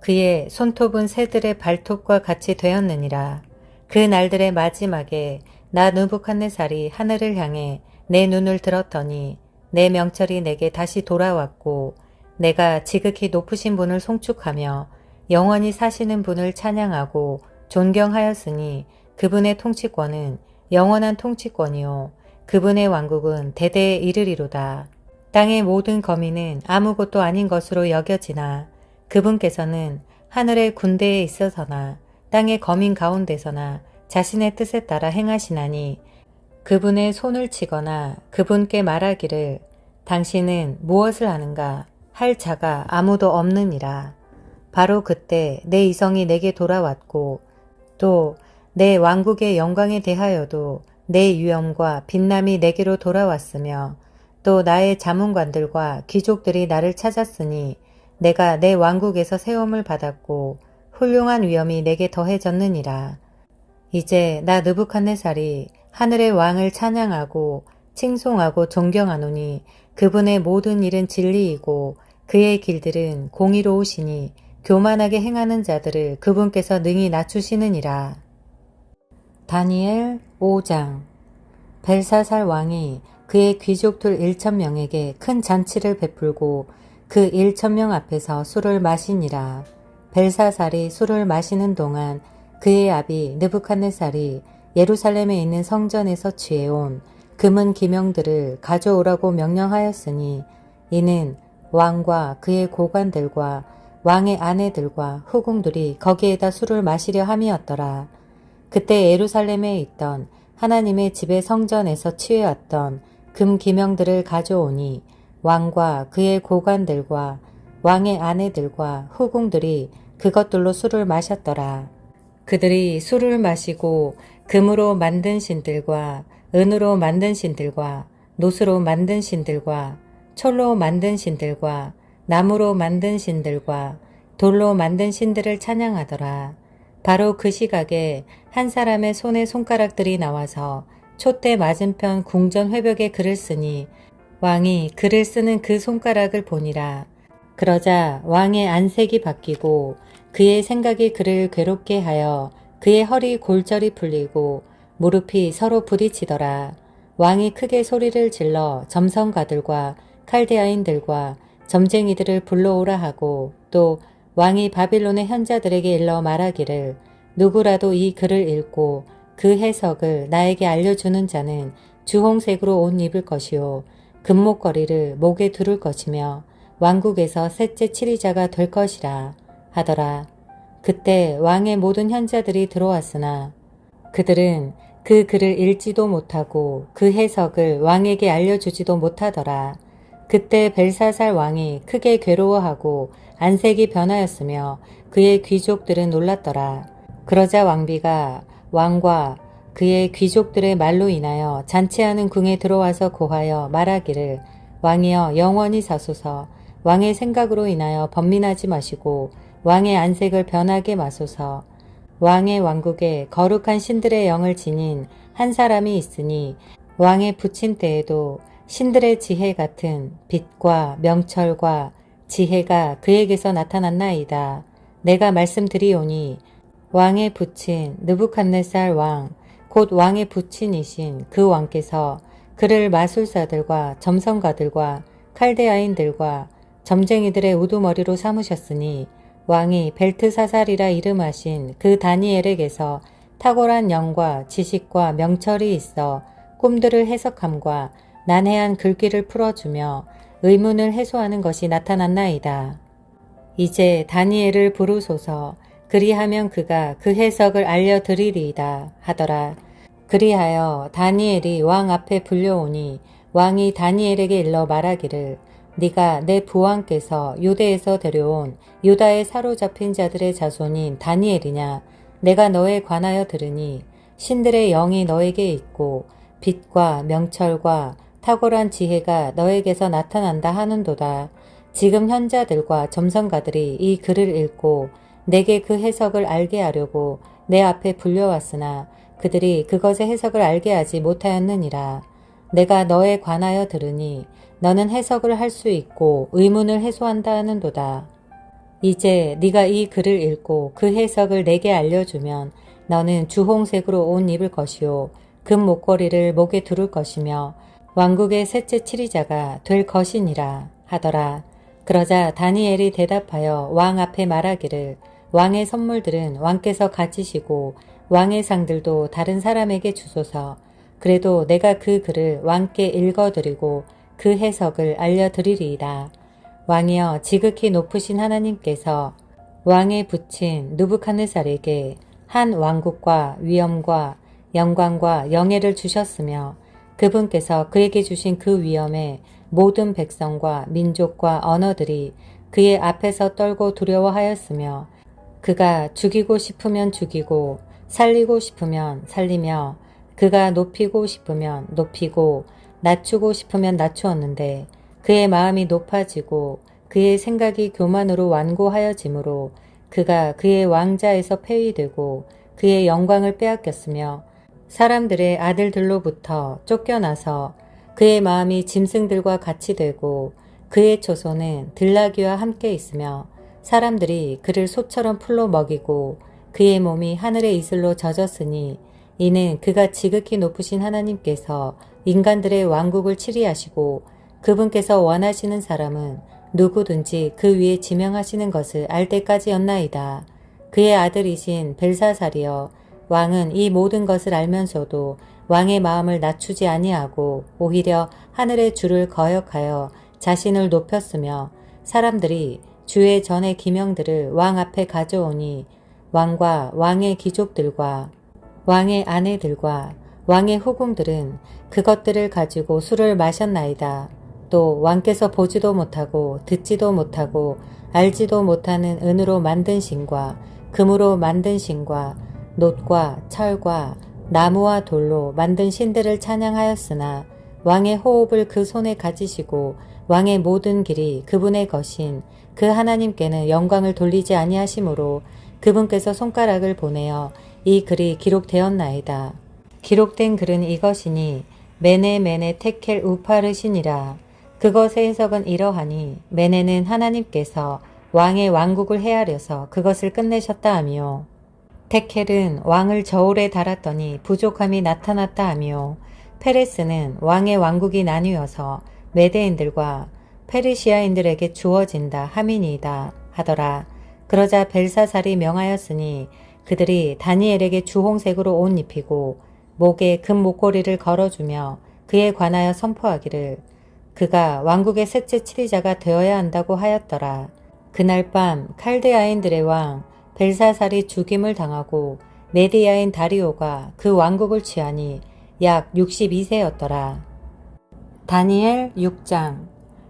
그의 손톱은 새들의 발톱과 같이 되었느니라. 그 날들의 마지막에 나 느부갓네살이 하늘을 향해 내 눈을 들었더니 내 명철이 내게 다시 돌아왔고 내가 지극히 높으신 분을 송축하며 영원히 사시는 분을 찬양하고 존경하였으니 그분의 통치권은 영원한 통치권이요 그분의 왕국은 대대에 이르리로다. 땅의 모든 거민은 아무것도 아닌 것으로 여겨지나 그분께서는 하늘의 군대에 있어서나 땅의 거민 가운데서나 자신의 뜻에 따라 행하시나니 그분의 손을 치거나 그분께 말하기를 당신은 무엇을 하는가 할 자가 아무도 없느니라. 바로 그때 내 이성이 내게 돌아왔고 또 내 왕국의 영광에 대하여도 내 위엄과 빛남이 내게로 돌아왔으며 또 나의 자문관들과 귀족들이 나를 찾았으니 내가 내 왕국에서 세움을 받았고 훌륭한 위엄이 내게 더해졌느니라. 이제 나 느부갓네살이 하늘의 왕을 찬양하고 칭송하고 존경하노니 그분의 모든 일은 진리이고 그의 길들은 공의로우시니 교만하게 행하는 자들을 그분께서 능히 낮추시느니라. 다니엘 5장. 벨사살 왕이 그의 귀족들 1,000명에게 큰 잔치를 베풀고 그 1,000명 앞에서 술을 마시니라. 벨사살이 술을 마시는 동안 그의 아비 느부갓네살이 예루살렘에 있는 성전에서 취해온 금은 기명들을 가져오라고 명령하였으니 이는 왕과 그의 고관들과 왕의 아내들과 후궁들이 거기에다 술을 마시려 함이었더라. 그때 예루살렘에 있던 하나님의 집의 성전에서 취해왔던 금 기명들을 가져오니 왕과 그의 고관들과 왕의 아내들과 후궁들이 그것들로 술을 마셨더라. 그들이 술을 마시고 금으로 만든 신들과 은으로 만든 신들과 노스로 만든 신들과 철로 만든 신들과 나무로 만든 신들과 돌로 만든 신들을 찬양하더라. 바로 그 시각에 한 사람의 손에 손가락들이 나와서 촛대 맞은편 궁전 회벽에 글을 쓰니 왕이 글을 쓰는 그 손가락을 보니라. 그러자 왕의 안색이 바뀌고 그의 생각이 그를 괴롭게 하여 그의 허리 골절이 풀리고 무릎이 서로 부딪히더라. 왕이 크게 소리를 질러 점성가들과 칼데아인들과 점쟁이들을 불러오라 하고 또 왕이 바빌론의 현자들에게 일러 말하기를 누구라도 이 글을 읽고 그 해석을 나에게 알려주는 자는 주홍색으로 옷 입을 것이요 금목걸이를 목에 두를 것이며 왕국에서 셋째 치리자가 될 것이라 하더라. 그때 왕의 모든 현자들이 들어왔으나 그들은 그 글을 읽지도 못하고 그 해석을 왕에게 알려주지도 못하더라. 그때 벨사살 왕이 크게 괴로워하고 안색이 변하였으며 그의 귀족들은 놀랐더라. 그러자 왕비가 왕과 그의 귀족들의 말로 인하여 잔치하는 궁에 들어와서 고하여 말하기를 왕이여 영원히 사소서. 왕의 생각으로 인하여 번민하지 마시고 왕의 안색을 변하게 마소서. 왕의 왕국에 거룩한 신들의 영을 지닌 한 사람이 있으니 왕의 부친 때에도 신들의 지혜 같은 빛과 명철과 지혜가 그에게서 나타났나이다. 내가 말씀드리오니 왕의 부친 느부갓네살 왕 곧 왕의 부친이신 그 왕께서 그를 마술사들과 점성가들과 칼데아인들과 점쟁이들의 우두머리로 삼으셨으니 왕이 벨트사살이라 이름하신 그 다니엘에게서 탁월한 영과 지식과 명철이 있어 꿈들을 해석함과 난해한 글귀를 풀어주며 의문을 해소하는 것이 나타났나이다. 이제 다니엘을 부르소서. 그리하면 그가 그 해석을 알려드리리이다 하더라. 그리하여 다니엘이 왕 앞에 불려오니 왕이 다니엘에게 일러 말하기를 네가 내 부왕께서 유대에서 데려온 유다에 사로잡힌 자들의 자손인 다니엘이냐. 내가 너에 관하여 들으니 신들의 영이 너에게 있고 빛과 명철과 탁월한 지혜가 너에게서 나타난다 하는도다. 지금 현자들과 점성가들이 이 글을 읽고 내게 그 해석을 알게 하려고 내 앞에 불려왔으나 그들이 그것의 해석을 알게 하지 못하였느니라. 내가 너에 관하여 들으니 너는 해석을 할 수 있고 의문을 해소한다 하는도다. 이제 네가 이 글을 읽고 그 해석을 내게 알려주면 너는 주홍색으로 옷 입을 것이요 금 목걸이를 목에 두를 것이며 왕국의 셋째 치리자가 될 것이니라 하더라. 그러자 다니엘이 대답하여 왕 앞에 말하기를 왕의 선물들은 왕께서 가지시고 왕의 상들도 다른 사람에게 주소서. 그래도 내가 그 글을 왕께 읽어드리고 그 해석을 알려드리리이다. 왕이여 지극히 높으신 하나님께서 왕의 부친 느부갓네살에게 한 왕국과 위엄과 영광과 영예를 주셨으며 그분께서 그에게 주신 그 위엄에 모든 백성과 민족과 언어들이 그의 앞에서 떨고 두려워하였으며 그가 죽이고 싶으면 죽이고 살리고 싶으면 살리며 그가 높이고 싶으면 높이고 낮추고 싶으면 낮추었는데 그의 마음이 높아지고 그의 생각이 교만으로 완고하여지므로 그가 그의 왕자에서 폐위되고 그의 영광을 빼앗겼으며 사람들의 아들들로부터 쫓겨나서 그의 마음이 짐승들과 같이 되고 그의 초소는 들나귀와 함께 있으며 사람들이 그를 소처럼 풀로 먹이고 그의 몸이 하늘의 이슬로 젖었으니 이는 그가 지극히 높으신 하나님께서 인간들의 왕국을 치리하시고 그분께서 원하시는 사람은 누구든지 그 위에 지명하시는 것을 알 때까지였나이다. 그의 아들이신 벨사살이여 왕은 이 모든 것을 알면서도 왕의 마음을 낮추지 아니하고 오히려 하늘의 주를 거역하여 자신을 높였으며 사람들이 주의 전의 기명들을 왕 앞에 가져오니 왕과 왕의 귀족들과 왕의 아내들과 왕의 후궁들은 그것들을 가지고 술을 마셨나이다. 또 왕께서 보지도 못하고 듣지도 못하고 알지도 못하는 은으로 만든 신과 금으로 만든 신과 놋과 철과 나무와 돌로 만든 신들을 찬양하였으나 왕의 호흡을 그 손에 가지시고 왕의 모든 길이 그분의 것인 그 하나님께는 영광을 돌리지 아니하시므로 그분께서 손가락을 보내어 이 글이 기록되었나이다. 기록된 글은 이것이니 메네 테켈 우파르시니라. 그것의 해석은 이러하니 메네는 하나님께서 왕의 왕국을 헤아려서 그것을 끝내셨다 하며 테켈은 왕을 저울에 달았더니 부족함이 나타났다 하며 페레스는 왕의 왕국이 나뉘어서 메대인들과 페르시아인들에게 주어진다 함이니이다 하더라. 그러자 벨사살이 명하였으니 그들이 다니엘에게 주홍색으로 옷 입히고 목에 금 목걸이를 걸어주며 그에 관하여 선포하기를 그가 왕국의 셋째 치리자가 되어야 한다고 하였더라. 그날 밤 칼데아인들의 왕 벨사살이 죽임을 당하고 메디아인 다리오가 그 왕국을 취하니 약 62세였더라. 다니엘 6장.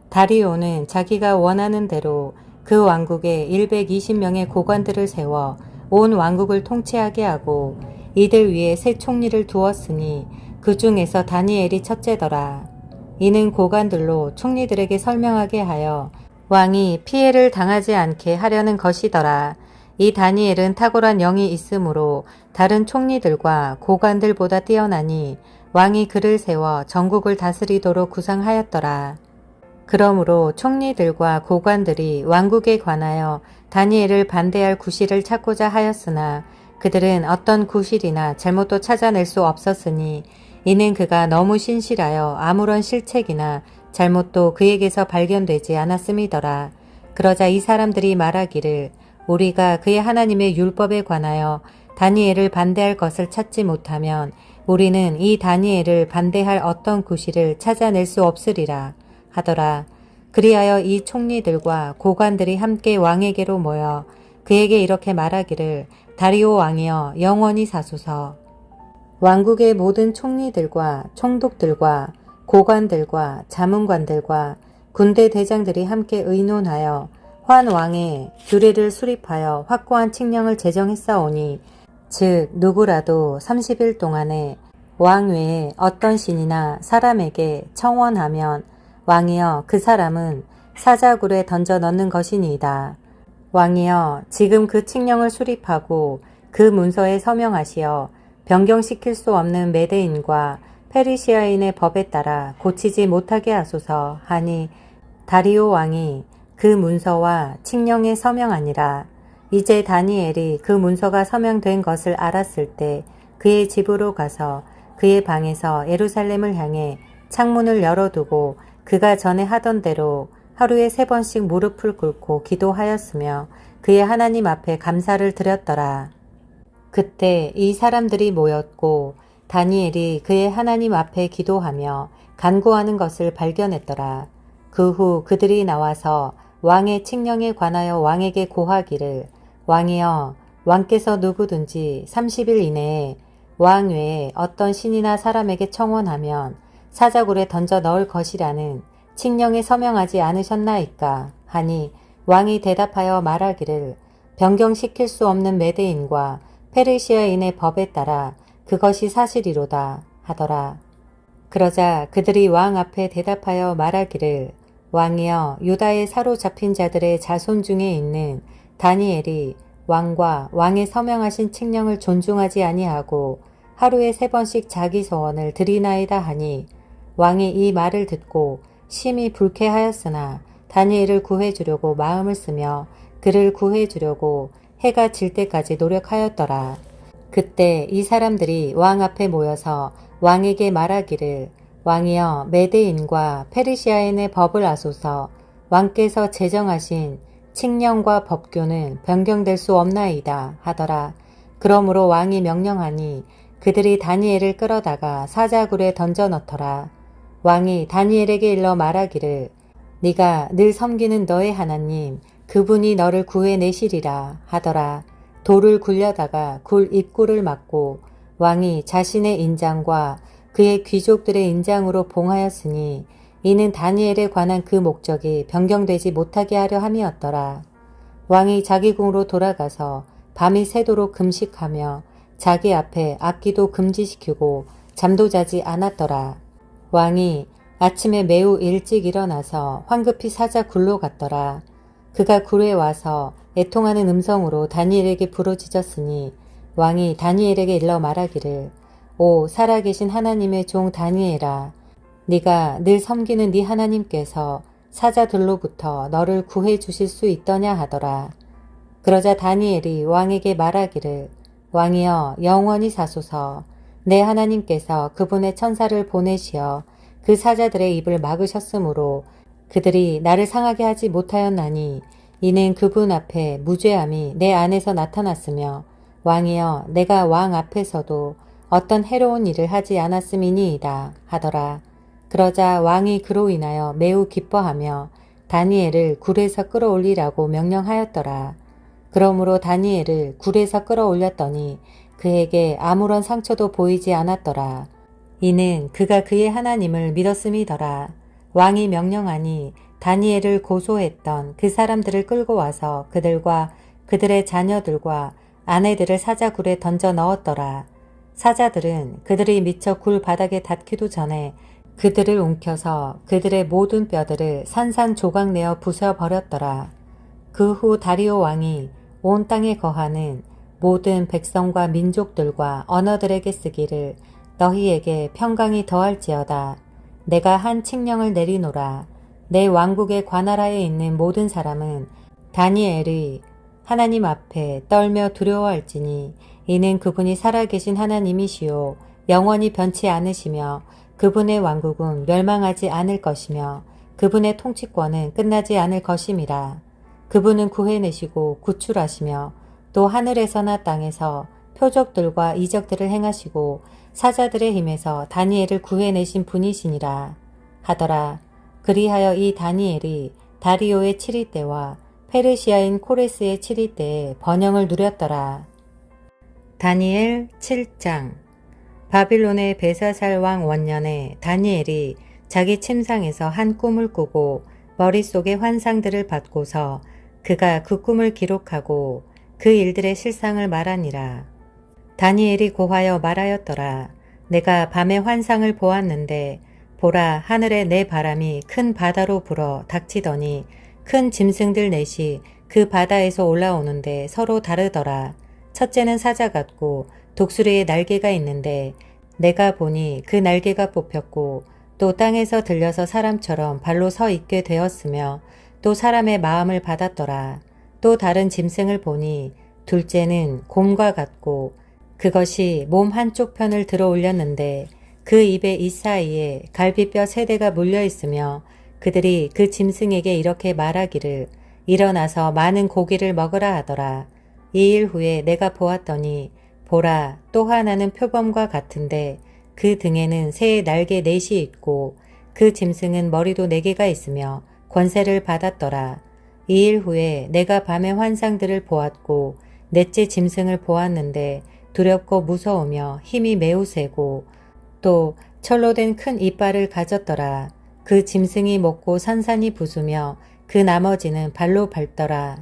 다리오는 자기가 원하는 대로 그 왕국에 120명의 고관들을 세워 온 왕국을 통치하게 하고 이들 위에 세 총리를 두었으니 그 중에서 다니엘이 첫째더라. 이는 고관들로 총리들에게 설명하게 하여 왕이 피해를 당하지 않게 하려는 것이더라. 이 다니엘은 탁월한 영이 있으므로 다른 총리들과 고관들보다 뛰어나니 왕이 그를 세워 전국을 다스리도록 구상하였더라. 그러므로 총리들과 고관들이 왕국에 관하여 다니엘을 반대할 구실을 찾고자 하였으나 그들은 어떤 구실이나 잘못도 찾아낼 수 없었으니 이는 그가 너무 신실하여 아무런 실책이나 잘못도 그에게서 발견되지 않았음이더라. 그러자 이 사람들이 말하기를 우리가 그의 하나님의 율법에 관하여 다니엘을 반대할 것을 찾지 못하면 우리는 이 다니엘을 반대할 어떤 구실을 찾아낼 수 없으리라 하더라. 그리하여 이 총리들과 고관들이 함께 왕에게로 모여 그에게 이렇게 말하기를 다리오 왕이여 영원히 사소서. 왕국의 모든 총리들과 총독들과 고관들과 자문관들과 군대 대장들이 함께 의논하여 환 왕의 규례를 수립하여 확고한 칙령을 제정했사오니 즉 누구라도 30일 동안에 왕 외에 어떤 신이나 사람에게 청원하면 왕이여 그 사람은 사자굴에 던져 넣는 것이니이다. 왕이여 지금 그 칙령을 수립하고 그 문서에 서명하시어 변경시킬 수 없는 메대인과 페르시아인의 법에 따라 고치지 못하게 하소서 하니 다리오 왕이 그 문서와 칙령에 서명하니라. 이제 다니엘이 그 문서가 서명된 것을 알았을 때 그의 집으로 가서 그의 방에서 예루살렘을 향해 창문을 열어두고 그가 전에 하던 대로 하루에 3번씩 무릎을 꿇고 기도하였으며 그의 하나님 앞에 감사를 드렸더라. 그때 이 사람들이 모였고 다니엘이 그의 하나님 앞에 기도하며 간구하는 것을 발견했더라. 그 후 그들이 나와서 왕의 칙령에 관하여 왕에게 고하기를 왕이여 왕께서 누구든지 30일 이내에 왕 외에 어떤 신이나 사람에게 청원하면 사자굴에 던져 넣을 것이라는 칙령에 서명하지 않으셨나이까 하니 왕이 대답하여 말하기를 변경시킬 수 없는 메대인과 페르시아인의 법에 따라 그것이 사실이로다 하더라. 그러자 그들이 왕 앞에 대답하여 말하기를 왕이여 유다에 사로잡힌 자들의 자손 중에 있는 다니엘이 왕과 왕의 서명하신 칙령을 존중하지 아니하고 하루에 3번씩 자기 소원을 드리나이다 하니 왕이 이 말을 듣고 심히 불쾌하였으나 다니엘을 구해주려고 마음을 쓰며 그를 구해주려고 해가 질 때까지 노력하였더라. 그때 이 사람들이 왕 앞에 모여서 왕에게 말하기를 왕이여 메대인과 페르시아인의 법을 아소서 왕께서 제정하신 칙령과 법규는 변경될 수 없나이다 하더라. 그러므로 왕이 명령하니 그들이 다니엘을 끌어다가 사자굴에 던져 넣더라. 왕이 다니엘에게 일러 말하기를 네가 늘 섬기는 너의 하나님 그분이 너를 구해내시리라 하더라. 돌을 굴려다가 굴 입구를 막고 왕이 자신의 인장과 그의 귀족들의 인장으로 봉하였으니 이는 다니엘에 관한 그 목적이 변경되지 못하게 하려 함이었더라. 왕이 자기 궁으로 돌아가서 밤이 새도록 금식하며 자기 앞에 악기도 금지시키고 잠도 자지 않았더라. 왕이 아침에 매우 일찍 일어나서 황급히 사자 굴로 갔더라. 그가 굴에 와서 애통하는 음성으로 다니엘에게 부르짖었으니 왕이 다니엘에게 일러 말하기를 오 살아계신 하나님의 종 다니엘아 네가 늘 섬기는 네 하나님께서 사자들로부터 너를 구해 주실 수 있더냐 하더라. 그러자 다니엘이 왕에게 말하기를 왕이여 영원히 사소서 내 하나님께서 그분의 천사를 보내시어 그 사자들의 입을 막으셨으므로 그들이 나를 상하게 하지 못하였나니 이는 그분 앞에 무죄함이 내 안에서 나타났으며 왕이여 내가 왕 앞에서도 어떤 해로운 일을 하지 않았음이니이다 하더라. 그러자 왕이 그로 인하여 매우 기뻐하며 다니엘을 굴에서 끌어올리라고 명령하였더라. 그러므로 다니엘을 굴에서 끌어올렸더니 그에게 아무런 상처도 보이지 않았더라. 이는 그가 그의 하나님을 믿었음이더라. 왕이 명령하니 다니엘을 고소했던 그 사람들을 끌고 와서 그들과 그들의 자녀들과 아내들을 사자굴에 던져 넣었더라. 사자들은 그들이 미처 굴 바닥에 닿기도 전에 그들을 움켜서 그들의 모든 뼈들을 산산조각내어 부숴버렸더라. 그 후 다리오 왕이 온 땅에 거하는 모든 백성과 민족들과 언어들에게 쓰기를 너희에게 평강이 더할지어다. 내가 한 칙령을 내리노라. 내 왕국의 관할하에 있는 모든 사람은 다니엘이 하나님 앞에 떨며 두려워할지니 이는 그분이 살아계신 하나님이시요 영원히 변치 않으시며 그분의 왕국은 멸망하지 않을 것이며 그분의 통치권은 끝나지 않을 것임이라. 그분은 구해내시고 구출하시며 또 하늘에서나 땅에서 표적들과 이적들을 행하시고 사자들의 힘에서 다니엘을 구해내신 분이시니라 하더라. 그리하여 이 다니엘이 다리오의 7위 때와 페르시아인 코레스의 7위 때에 번영을 누렸더라. 다니엘 7장. 바빌론의 베사살 왕 원년에 다니엘이 자기 침상에서 한 꿈을 꾸고 머릿속에 환상들을 받고서 그가 그 꿈을 기록하고 그 일들의 실상을 말하니라. 다니엘이 고하여 말하였더라. 내가 밤에 환상을 보았는데 보라 하늘에 내 바람이 큰 바다로 불어 닥치더니 큰 짐승들 넷이 그 바다에서 올라오는데 서로 다르더라. 첫째는 사자 같고 독수리의 날개가 있는데 내가 보니 그 날개가 뽑혔고 또 땅에서 들려서 사람처럼 발로 서 있게 되었으며 또 사람의 마음을 받았더라. 또 다른 짐승을 보니 둘째는 곰과 같고 그것이 몸 한쪽 편을 들어 올렸는데 그 입의 이 사이에 갈비뼈 3대가 물려 있으며 그들이 그 짐승에게 이렇게 말하기를 일어나서 많은 고기를 먹으라 하더라. 2일 후에 내가 보았더니 보라 또 하나는 표범과 같은데 그 등에는 새의 날개 4이 있고 그 짐승은 머리도 4개가 있으며 권세를 받았더라. 2일 후에 내가 밤에 환상들을 보았고 넷째 짐승을 보았는데 두렵고 무서우며 힘이 매우 세고 또 철로 된 큰 이빨을 가졌더라. 그 짐승이 먹고 산산이 부수며 그 나머지는 발로 밟더라.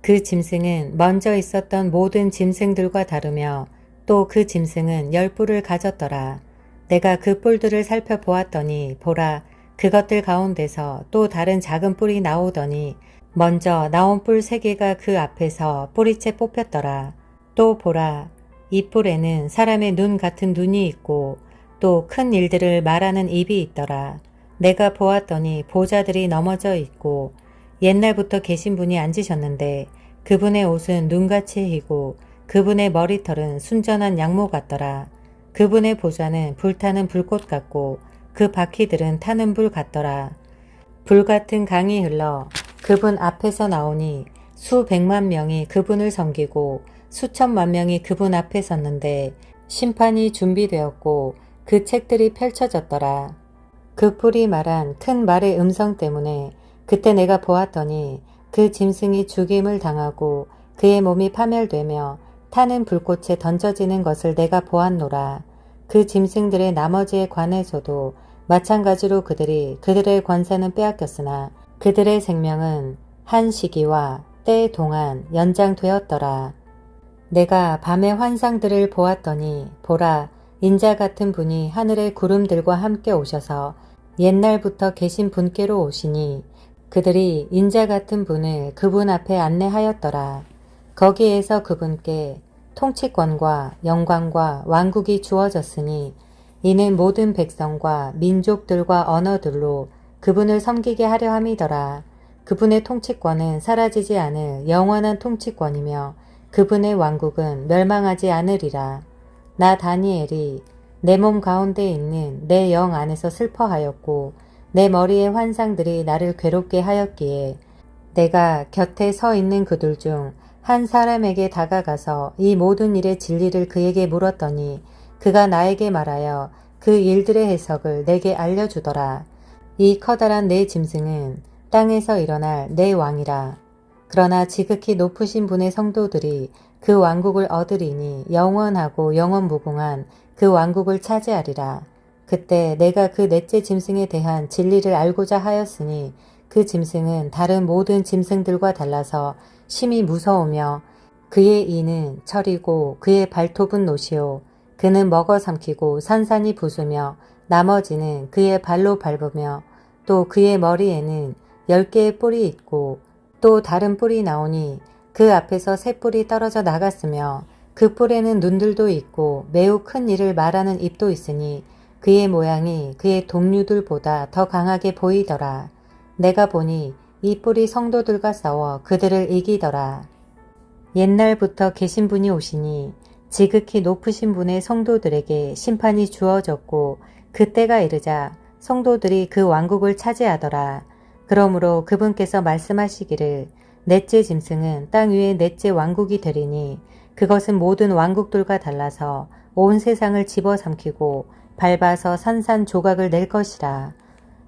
그 짐승은 먼저 있었던 모든 짐승들과 다르며 또 그 짐승은 10뿔을 가졌더라. 내가 그 뿔들을 살펴보았더니 보라, 그것들 가운데서 또 다른 작은 뿔이 나오더니 먼저 나온 뿔 3개가 그 앞에서 뿌리채 뽑혔더라. 또 보라, 이 뿔에는 사람의 눈 같은 눈이 있고 또 큰 일들을 말하는 입이 있더라. 내가 보았더니 보좌들이 넘어져 있고 옛날부터 계신 분이 앉으셨는데 그분의 옷은 눈같이 희고 그분의 머리털은 순전한 양모 같더라. 그분의 보좌는 불타는 불꽃 같고 그 바퀴들은 타는 불 같더라. 불 같은 강이 흘러 그분 앞에서 나오니 수백만 명이 그분을 섬기고 수천만 명이 그분 앞에 섰는데 심판이 준비되었고 그 책들이 펼쳐졌더라. 그 뿔이 말한 큰 말의 음성 때문에 그때 내가 보았더니 그 짐승이 죽임을 당하고 그의 몸이 파멸되며 타는 불꽃에 던져지는 것을 내가 보았노라. 그 짐승들의 나머지에 관해서도 마찬가지로 그들의 권세는 빼앗겼으나 그들의 생명은 한 시기와 때 동안 연장되었더라. 내가 밤의 환상들을 보았더니 보라, 인자 같은 분이 하늘의 구름들과 함께 오셔서 옛날부터 계신 분께로 오시니 그들이 인자 같은 분을 그분 앞에 안내하였더라. 거기에서 그분께 통치권과 영광과 왕국이 주어졌으니 이는 모든 백성과 민족들과 언어들로 그분을 섬기게 하려 함이더라. 그분의 통치권은 사라지지 않을 영원한 통치권이며 그분의 왕국은 멸망하지 않으리라. 나 다니엘이 내 몸 가운데 있는 내 영 안에서 슬퍼하였고 내 머리의 환상들이 나를 괴롭게 하였기에 내가 곁에 서 있는 그들 중 한 사람에게 다가가서 이 모든 일의 진리를 그에게 물었더니 그가 나에게 말하여 그 일들의 해석을 내게 알려주더라. 이 커다란 내 짐승은 땅에서 일어날 내 왕이라. 그러나 지극히 높으신 분의 성도들이 그 왕국을 얻으리니 영원하고 영원무궁한 그 왕국을 차지하리라. 그때 내가 그 넷째 짐승에 대한 진리를 알고자 하였으니 그 짐승은 다른 모든 짐승들과 달라서 심히 무서우며 그의 이는 철이고 그의 발톱은 노시오. 그는 먹어 삼키고 산산이 부수며 나머지는 그의 발로 밟으며 또 그의 머리에는 10개의 뿔이 있고 또 다른 뿔이 나오니 그 앞에서 3뿔이 떨어져 나갔으며 그 뿔에는 눈들도 있고 매우 큰 일을 말하는 입도 있으니 그의 모양이 그의 동류들보다 더 강하게 보이더라. 내가 보니 이 뿔이 성도들과 싸워 그들을 이기더라. 옛날부터 계신 분이 오시니 지극히 높으신 분의 성도들에게 심판이 주어졌고 그때가 이르자 성도들이 그 왕국을 차지하더라. 그러므로 그분께서 말씀하시기를 넷째 짐승은 땅 위의 넷째 왕국이 되리니 그것은 모든 왕국들과 달라서 온 세상을 집어삼키고 밟아서 산산조각을 낼 것이라.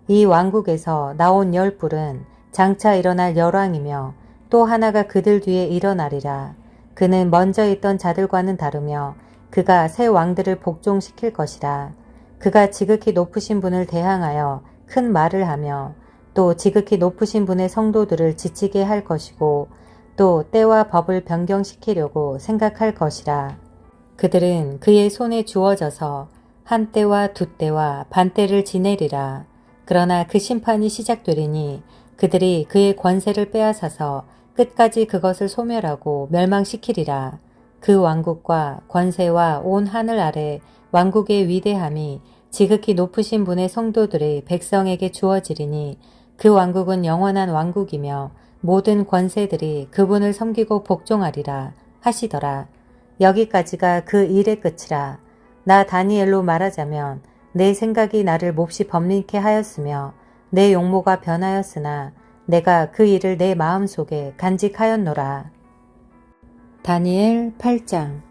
이 왕국에서 나온 10뿔은 장차 일어날 열왕이며 또 하나가 그들 뒤에 일어나리라. 그는 먼저 있던 자들과는 다르며 그가 새 왕들을 복종시킬 것이라. 그가 지극히 높으신 분을 대항하여 큰 말을 하며 또 지극히 높으신 분의 성도들을 지치게 할 것이고 또 때와 법을 변경시키려고 생각할 것이라. 그들은 그의 손에 주어져서 한 때와 두 때와 반 때를 지내리라. 그러나 그 심판이 시작되리니 그들이 그의 권세를 빼앗아서 끝까지 그것을 소멸하고 멸망시키리라. 그 왕국과 권세와 온 하늘 아래 왕국의 위대함이 지극히 높으신 분의 성도들의 백성에게 주어지리니 그 왕국은 영원한 왕국이며 모든 권세들이 그분을 섬기고 복종하리라 하시더라. 여기까지가 그 일의 끝이라. 나 다니엘로 말하자면 내 생각이 나를 몹시 법림케 하였으며 내 용모가 변하였으나 내가 그 일을 내 마음속에 간직하였노라. 다니엘 8장.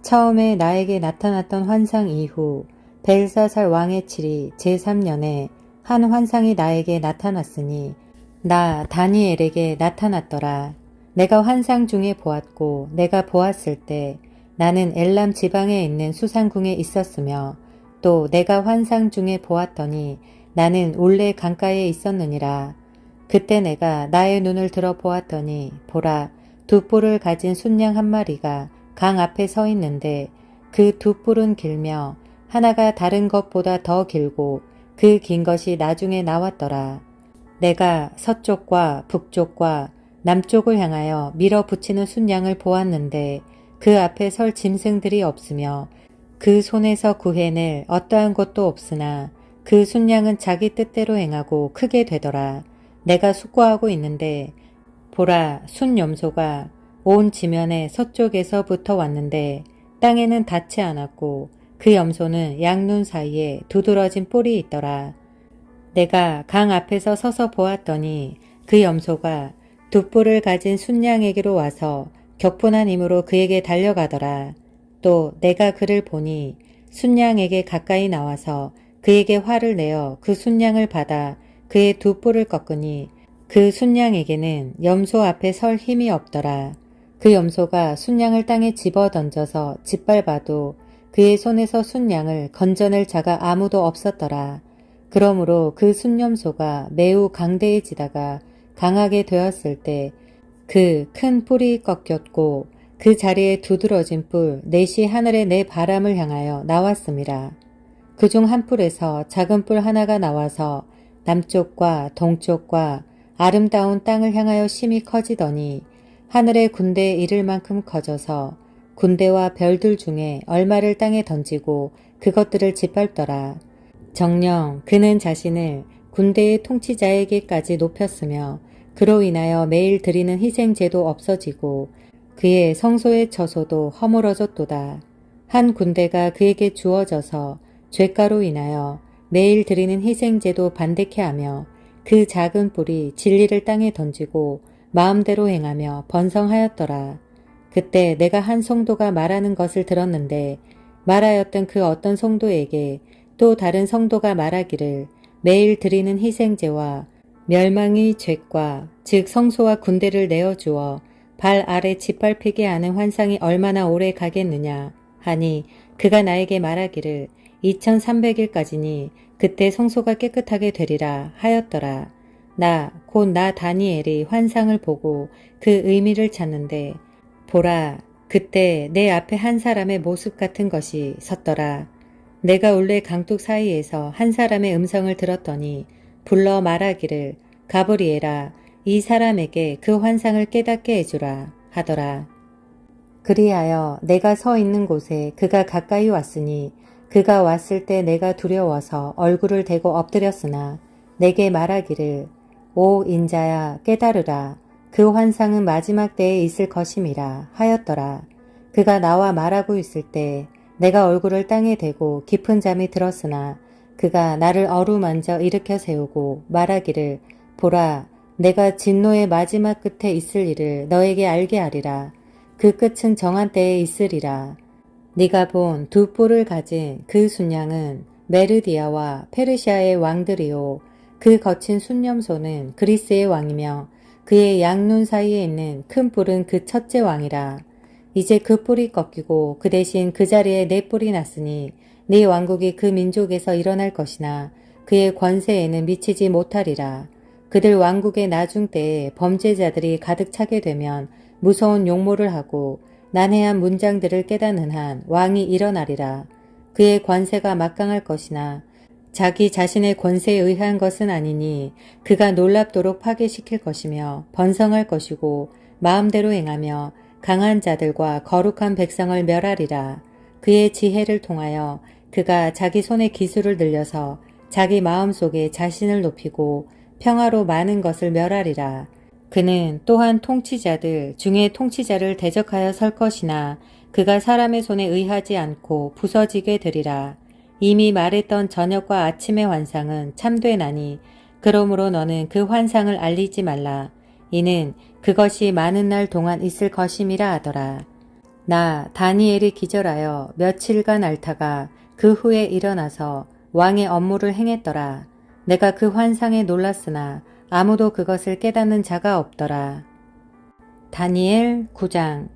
처음에 나에게 나타났던 환상 이후 벨사살 왕의 7이 제3년에 한 환상이 나에게 나타났으니 나 다니엘에게 나타났더라. 내가 환상 중에 보았고 내가 보았을 때 나는 엘람 지방에 있는 수상궁에 있었으며 또 내가 환상 중에 보았더니 나는 올레 강가에 있었느니라. 그때 내가 나의 눈을 들어 보았더니 보라, 두 뿔을 가진 순양 한 마리가 강 앞에 서 있는데 그 두 뿔은 길며 하나가 다른 것보다 더 길고 그 긴 것이 나중에 나왔더라. 내가 서쪽과 북쪽과 남쪽을 향하여 밀어붙이는 순양을 보았는데 그 앞에 설 짐승들이 없으며 그 손에서 구해낼 어떠한 것도 없으나 그 순양은 자기 뜻대로 행하고 크게 되더라. 내가 숙고하고 있는데 보라, 순염소가 온 지면에 서쪽에서부터 왔는데 땅에는 닿지 않았고 그 염소는 양눈 사이에 두드러진 뿔이 있더라. 내가 강 앞에서 서서 보았더니 그 염소가 두 뿔을 가진 순양에게로 와서 격분한 힘으로 그에게 달려가더라. 또 내가 그를 보니 순양에게 가까이 나와서 그에게 화를 내어 그 순양을 받아 그의 두 뿔을 꺾으니 그 순양에게는 염소 앞에 설 힘이 없더라. 그 염소가 순양을 땅에 집어 던져서 짓밟아도 그의 손에서 순양을 건져낼 자가 아무도 없었더라. 그러므로 그 순염소가 매우 강대해지다가 강하게 되었을 때 그 큰 뿔이 꺾였고 그 자리에 두드러진 뿔 넷이 하늘의 네 바람을 향하여 나왔습니다. 그중 한 뿔에서 작은 뿔 하나가 나와서 남쪽과 동쪽과 아름다운 땅을 향하여 심히 커지더니 하늘의 군대에 이를 만큼 커져서 군대와 별들 중에 얼마를 땅에 던지고 그것들을 짓밟더라. 정녕 그는 자신을 군대의 통치자에게까지 높였으며 그로 인하여 매일 드리는 희생제도 없어지고 그의 성소의 처소도 허물어졌도다. 한 군대가 그에게 주어져서 죄가로 인하여 매일 드리는 희생제도 반대케 하며 그 작은 뿔이 진리를 땅에 던지고 마음대로 행하며 번성하였더라. 그때 내가 한 성도가 말하는 것을 들었는데 말하였던 그 어떤 성도에게 또 다른 성도가 말하기를 매일 드리는 희생제와 멸망의 죄과 즉 성소와 군대를 내어주어 발 아래 짓밟히게 하는 환상이 얼마나 오래 가겠느냐 하니 그가 나에게 말하기를 2300일까지니 그때 성소가 깨끗하게 되리라 하였더라. 곧 나 다니엘이 환상을 보고 그 의미를 찾는데 보라, 그때 내 앞에 한 사람의 모습 같은 것이 섰더라. 내가 올레 강둑 사이에서 한 사람의 음성을 들었더니 불러 말하기를 가브리엘아, 이 사람에게 그 환상을 깨닫게 해주라 하더라. 그리하여 내가 서 있는 곳에 그가 가까이 왔으니 그가 왔을 때 내가 두려워서 얼굴을 대고 엎드렸으나 내게 말하기를 오 인자야 깨달으라. 그 환상은 마지막 때에 있을 것임이라 하였더라. 그가 나와 말하고 있을 때 내가 얼굴을 땅에 대고 깊은 잠이 들었으나 그가 나를 어루만져 일으켜 세우고 말하기를 보라, 내가 진노의 마지막 끝에 있을 일을 너에게 알게 하리라. 그 끝은 정한 때에 있으리라. 네가 본 두 뿔을 가진 그 순양은 메르디아와 페르시아의 왕들이요. 그 거친 순념소는 그리스의 왕이며 그의 양눈 사이에 있는 큰 뿔은 그 첫째 왕이라. 이제 그 뿔이 꺾이고 그 대신 그 자리에 네 뿔이 났으니 네 왕국이 그 민족에서 일어날 것이나 그의 권세에는 미치지 못하리라. 그들 왕국의 나중 때에 범죄자들이 가득 차게 되면 무서운 용모를 하고 난해한 문장들을 깨닫는 한 왕이 일어나리라. 그의 권세가 막강할 것이나 자기 자신의 권세에 의한 것은 아니니 그가 놀랍도록 파괴시킬 것이며 번성할 것이고 마음대로 행하며 강한 자들과 거룩한 백성을 멸하리라. 그의 지혜를 통하여 그가 자기 손의 기술을 늘려서 자기 마음속에 자신을 높이고 평화로 많은 것을 멸하리라. 그는 또한 통치자들 중에 통치자를 대적하여 설 것이나 그가 사람의 손에 의하지 않고 부서지게 되리라. 이미 말했던 저녁과 아침의 환상은 참되나니 그러므로 너는 그 환상을 알리지 말라. 이는 그것이 많은 날 동안 있을 것임이라 하더라. 나 다니엘이 기절하여 며칠간 앓다가 그 후에 일어나서 왕의 업무를 행했더라. 내가 그 환상에 놀랐으나 아무도 그것을 깨닫는 자가 없더라. 다니엘 9장.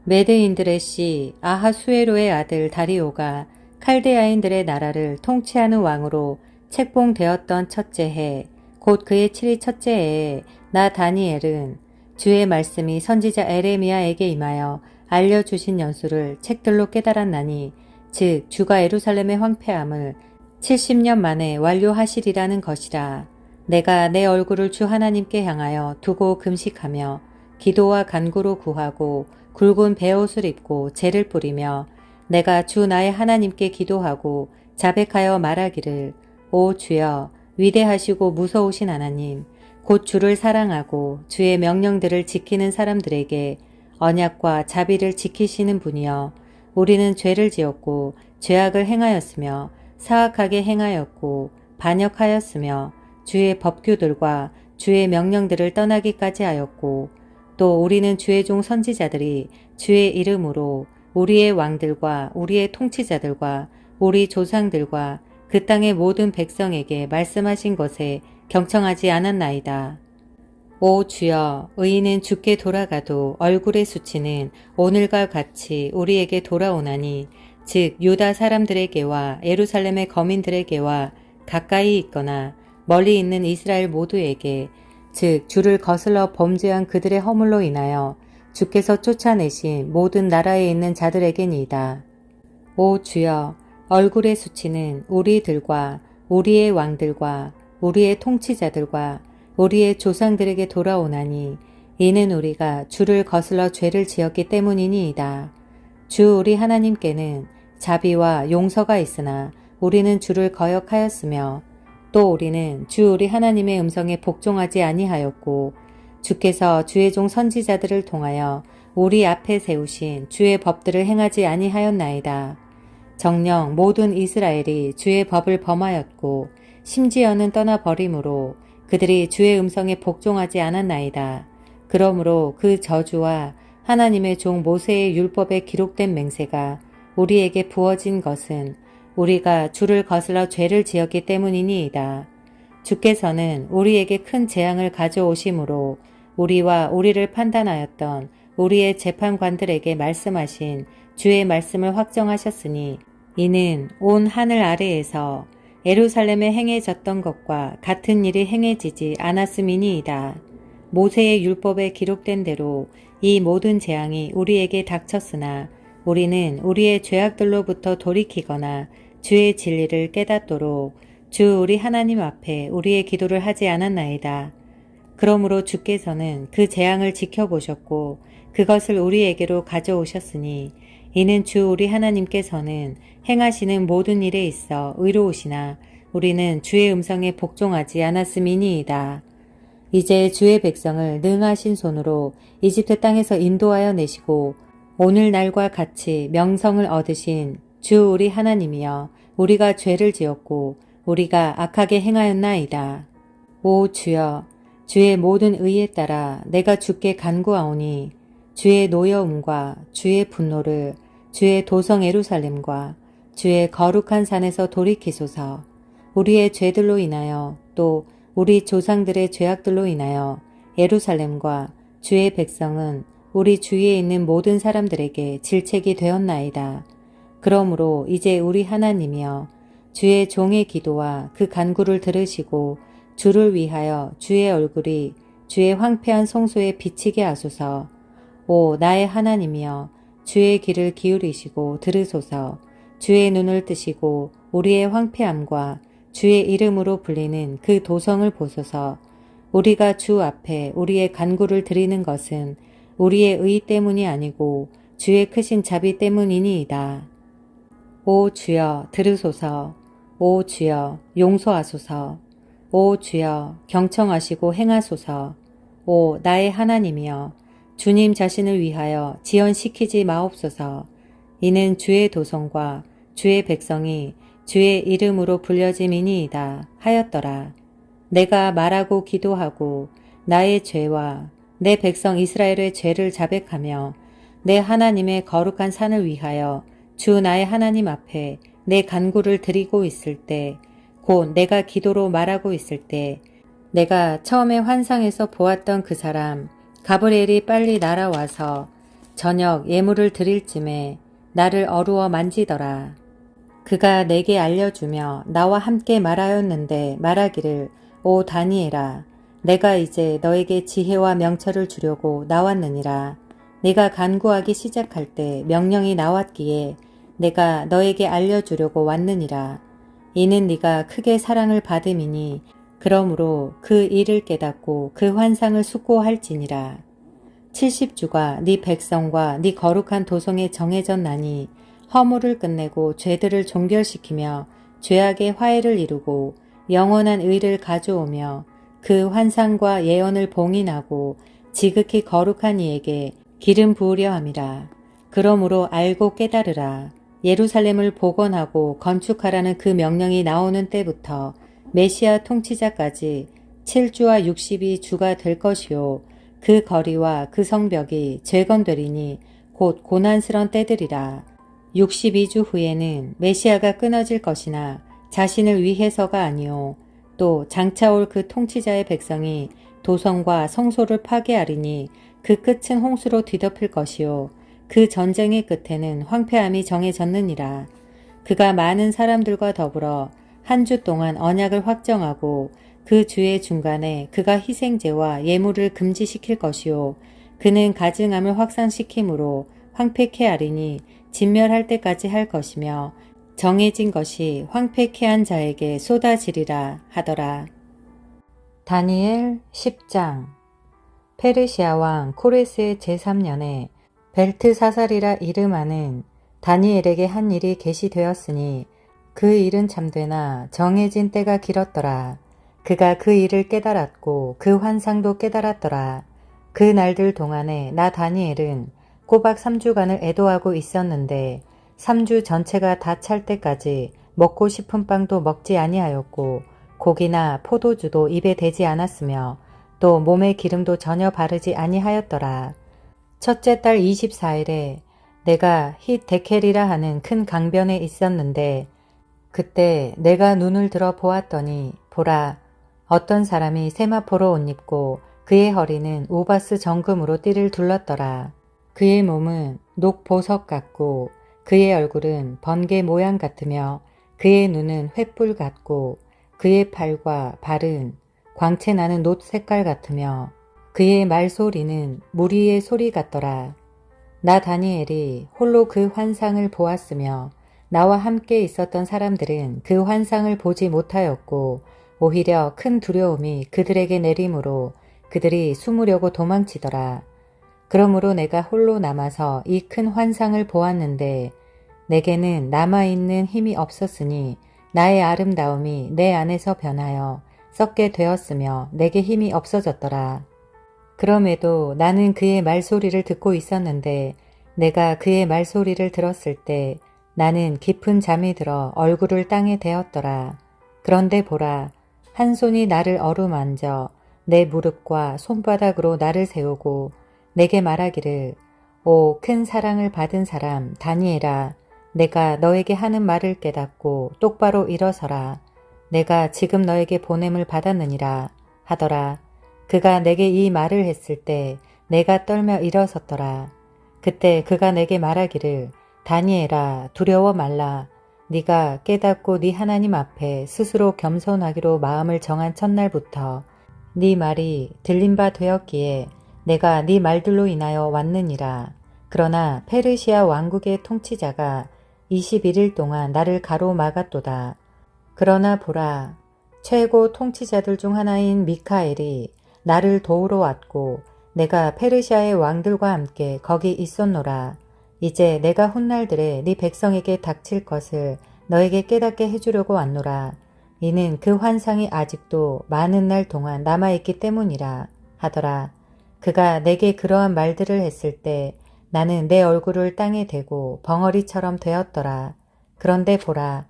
메드인들의 씨 아하수에로의 아들 다리오가 칼데아인들의 나라를 통치하는 왕으로 책봉되었던 첫째 해, 곧 그의 7일 첫째 해에 나 다니엘은 주의 말씀이 선지자 에레미야에게 임하여 알려주신 연수를 책들로 깨달았나니, 즉 주가 예루살렘의 황폐함을 70년 만에 완료하시리라는 것이라. 내가 내 얼굴을 주 하나님께 향하여 두고 금식하며 기도와 간구로 구하고 굵은 베옷을 입고 재를 뿌리며 내가 주 나의 하나님께 기도하고 자백하여 말하기를, 오 주여, 위대하시고 무서우신 하나님, 곧 주를 사랑하고 주의 명령들을 지키는 사람들에게 언약과 자비를 지키시는 분이여, 우리는 죄를 지었고 죄악을 행하였으며 사악하게 행하였고 반역하였으며 주의 법규들과 주의 명령들을 떠나기까지 하였고, 또 우리는 주의 종 선지자들이 주의 이름으로 우리의 왕들과 우리의 통치자들과 우리 조상들과 그 땅의 모든 백성에게 말씀하신 것에 경청하지 않았나이다. 오 주여, 의인은 주께 돌아가도 얼굴의 수치는 오늘과 같이 우리에게 돌아오나니, 즉 유다 사람들에게와 예루살렘의 거민들에게와 가까이 있거나 멀리 있는 이스라엘 모두에게, 즉 주를 거슬러 범죄한 그들의 허물로 인하여 주께서 쫓아내신 모든 나라에 있는 자들에게니이다. 오 주여, 얼굴의 수치는 우리들과 우리의 왕들과 우리의 통치자들과 우리의 조상들에게 돌아오나니, 이는 우리가 주를 거슬러 죄를 지었기 때문이니이다. 주 우리 하나님께는 자비와 용서가 있으나 우리는 주를 거역하였으며, 또 우리는 주 우리 하나님의 음성에 복종하지 아니하였고, 주께서 주의 종 선지자들을 통하여 우리 앞에 세우신 주의 법들을 행하지 아니하였나이다. 정녕 모든 이스라엘이 주의 법을 범하였고 심지어는 떠나버림으로 그들이 주의 음성에 복종하지 않았나이다. 그러므로 그 저주와 하나님의 종 모세의 율법에 기록된 맹세가 우리에게 부어진 것은 우리가 주를 거슬러 죄를 지었기 때문이니이다. 주께서는 우리에게 큰 재앙을 가져오심으로 우리와 우리를 판단하였던 우리의 재판관들에게 말씀하신 주의 말씀을 확정하셨으니, 이는 온 하늘 아래에서 예루살렘에 행해졌던 것과 같은 일이 행해지지 않았음이니이다. 모세의 율법에 기록된 대로 이 모든 재앙이 우리에게 닥쳤으나 우리는 우리의 죄악들로부터 돌이키거나 주의 진리를 깨닫도록 주 우리 하나님 앞에 우리의 기도를 하지 않았나이다. 그러므로 주께서는 그 재앙을 지켜보셨고 그것을 우리에게로 가져오셨으니, 이는 주 우리 하나님께서는 행하시는 모든 일에 있어 의로우시나 우리는 주의 음성에 복종하지 않았음이니이다. 이제 주의 백성을 능하신 손으로 이집트 땅에서 인도하여 내시고 오늘날과 같이 명성을 얻으신 주 우리 하나님이여, 우리가 죄를 지었고 우리가 악하게 행하였나이다. 오 주여, 주의 모든 의에 따라 내가 주께 간구하오니, 주의 노여움과 주의 분노를 주의 도성 예루살렘과 주의 거룩한 산에서 돌이키소서. 우리의 죄들로 인하여 또 우리 조상들의 죄악들로 인하여 예루살렘과 주의 백성은 우리 주위에 있는 모든 사람들에게 질책이 되었나이다. 그러므로 이제 우리 하나님이여, 주의 종의 기도와 그 간구를 들으시고 주를 위하여 주의 얼굴이 주의 황폐한 성소에 비치게 하소서. 오 나의 하나님이여, 주의 귀를 기울이시고 들으소서. 주의 눈을 뜨시고 우리의 황폐함과 주의 이름으로 불리는 그 도성을 보소서. 우리가 주 앞에 우리의 간구를 드리는 것은 우리의 의 때문이 아니고 주의 크신 자비 때문이니이다. 오 주여 들으소서. 오 주여 용서하소서. 오 주여 경청하시고 행하소서. 오 나의 하나님이여, 주님 자신을 위하여 지연시키지 마옵소서. 이는 주의 도성과 주의 백성이 주의 이름으로 불려짐이니이다 하였더라. 내가 말하고 기도하고 나의 죄와 내 백성 이스라엘의 죄를 자백하며 내 하나님의 거룩한 산을 위하여 주 나의 하나님 앞에 내 간구를 드리고 있을 때, 곧 내가 기도로 말하고 있을 때, 내가 처음에 환상에서 보았던 그 사람 가브리엘이 빨리 날아와서 저녁 예물을 드릴 쯤에 나를 어루어 만지더라. 그가 내게 알려주며 나와 함께 말하였는데 말하기를 오 다니엘아 내가 이제 너에게 지혜와 명철을 주려고 나왔느니라. 네가 간구하기 시작할 때 명령이 나왔기에 내가 너에게 알려주려고 왔느니라. 이는 네가 크게 사랑을 받음이니 그러므로 그 일을 깨닫고 그 환상을 숙고할지니라. 70주가 네 백성과 네 거룩한 도성에 정해졌나니 허물을 끝내고 죄들을 종결시키며 죄악의 화해를 이루고 영원한 의를 가져오며 그 환상과 예언을 봉인하고 지극히 거룩한 이에게 기름 부으려 함이라. 그러므로 알고 깨달으라. 예루살렘을 복원하고 건축하라는 그 명령이 나오는 때부터 메시아 통치자까지 7주와 62주가 될 것이요 그 거리와 그 성벽이 재건되리니 곧 고난스런 때들이라. 62주 후에는 메시아가 끊어질 것이나 자신을 위해서가 아니요 또 장차 올 그 통치자의 백성이 도성과 성소를 파괴하리니 그 끝은 홍수로 뒤덮일 것이요 그 전쟁의 끝에는 황폐함이 정해졌느니라. 그가 많은 사람들과 더불어 한 주 동안 언약을 확정하고 그 주의 중간에 그가 희생제와 예물을 금지시킬 것이요 그는 가증함을 확산시키므로 황폐케 하리니 진멸할 때까지 할 것이며 정해진 것이 황폐케 한 자에게 쏟아지리라 하더라. 다니엘 10장. 페르시아 왕 코레스의 제3년에 벨트사살이라 이름하는 다니엘에게 한 일이 계시되었으니 그 일은 참되나 정해진 때가 길었더라. 그가 그 일을 깨달았고 그 환상도 깨달았더라. 그 날들 동안에 나 다니엘은 꼬박 3주간을 애도하고 있었는데 3주 전체가 다 찰 때까지 먹고 싶은 빵도 먹지 아니하였고 고기나 포도주도 입에 대지 않았으며 또 몸에 기름도 전혀 바르지 아니하였더라. 첫째 달 24일에 내가 힛 데켈이라 하는 큰 강변에 있었는데 그때 내가 눈을 들어 보았더니 보라 어떤 사람이 세마포로 옷 입고 그의 허리는 우바스 정금으로 띠를 둘렀더라. 그의 몸은 녹보석 같고 그의 얼굴은 번개 모양 같으며 그의 눈은 횃불 같고 그의 팔과 발은 광채 나는 놋 색깔 같으며 그의 말소리는 무리의 소리 같더라. 나 다니엘이 홀로 그 환상을 보았으며 나와 함께 있었던 사람들은 그 환상을 보지 못하였고 오히려 큰 두려움이 그들에게 내림으로 그들이 숨으려고 도망치더라. 그러므로 내가 홀로 남아서 이 큰 환상을 보았는데 내게는 남아있는 힘이 없었으니 나의 아름다움이 내 안에서 변하여 썩게 되었으며 내게 힘이 없어졌더라. 그럼에도 나는 그의 말소리를 듣고 있었는데 내가 그의 말소리를 들었을 때 나는 깊은 잠이 들어 얼굴을 땅에 대었더라. 그런데 보라, 한 손이 나를 어루만져 내 무릎과 손바닥으로 나를 세우고 내게 말하기를 오 큰 사랑을 받은 사람 다니엘아 내가 너에게 하는 말을 깨닫고 똑바로 일어서라. 내가 지금 너에게 보냄을 받았느니라 하더라. 그가 내게 이 말을 했을 때 내가 떨며 일어섰더라. 그때 그가 내게 말하기를 다니엘아 두려워 말라. 네가 깨닫고 네 하나님 앞에 스스로 겸손하기로 마음을 정한 첫날부터 네 말이 들린 바 되었기에 내가 네 말들로 인하여 왔느니라. 그러나 페르시아 왕국의 통치자가 21일 동안 나를 가로막았도다. 그러나 보라, 최고 통치자들 중 하나인 미카엘이 나를 도우러 왔고 내가 페르시아의 왕들과 함께 거기 있었노라. 이제 내가 훗날들에 네 백성에게 닥칠 것을 너에게 깨닫게 해주려고 왔노라. 이는 그 환상이 아직도 많은 날 동안 남아있기 때문이라 하더라. 그가 내게 그러한 말들을 했을 때 나는 내 얼굴을 땅에 대고 벙어리처럼 되었더라. 그런데 보라,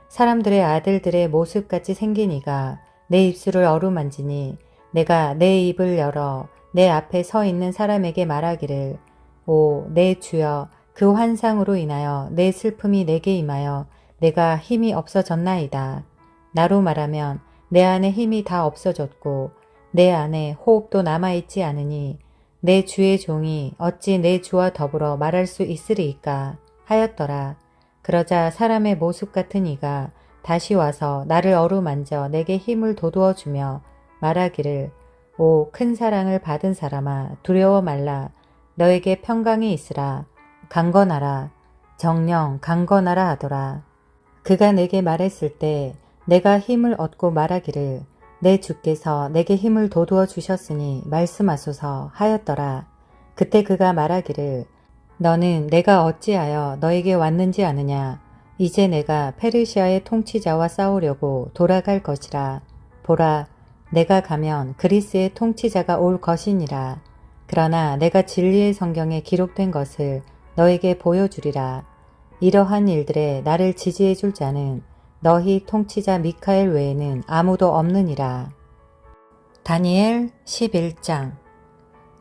사람들의 아들들의 모습같이 생긴 이가 내 입술을 어루만지니 내가 내 입을 열어 내 앞에 서 있는 사람에게 말하기를 오, 내 주여, 그 환상으로 인하여 내 슬픔이 내게 임하여 내가 힘이 없어졌나이다. 나로 말하면 내 안에 힘이 다 없어졌고 내 안에 호흡도 남아있지 않으니 내 주의 종이 어찌 내 주와 더불어 말할 수 있으리이까 하였더라. 그러자 사람의 모습 같은 이가 다시 와서 나를 어루만져 내게 힘을 돋우어 주며 말하기를 오 큰 사랑을 받은 사람아 두려워 말라. 너에게 평강이 있으라. 강건하라. 정령 강건하라 하더라. 그가 내게 말했을 때 내가 힘을 얻고 말하기를 내 주께서 내게 힘을 돋우어 주셨으니 말씀하소서 하였더라. 그때 그가 말하기를 너는 내가 어찌하여 너에게 왔는지 아느냐. 이제 내가 페르시아의 통치자와 싸우려고 돌아갈 것이라. 보라, 내가 가면 그리스의 통치자가 올 것이니라. 그러나 내가 진리의 성경에 기록된 것을 너에게 보여주리라. 이러한 일들에 나를 지지해 줄 자는 너희 통치자 미카엘 외에는 아무도 없느니라. 다니엘 11장.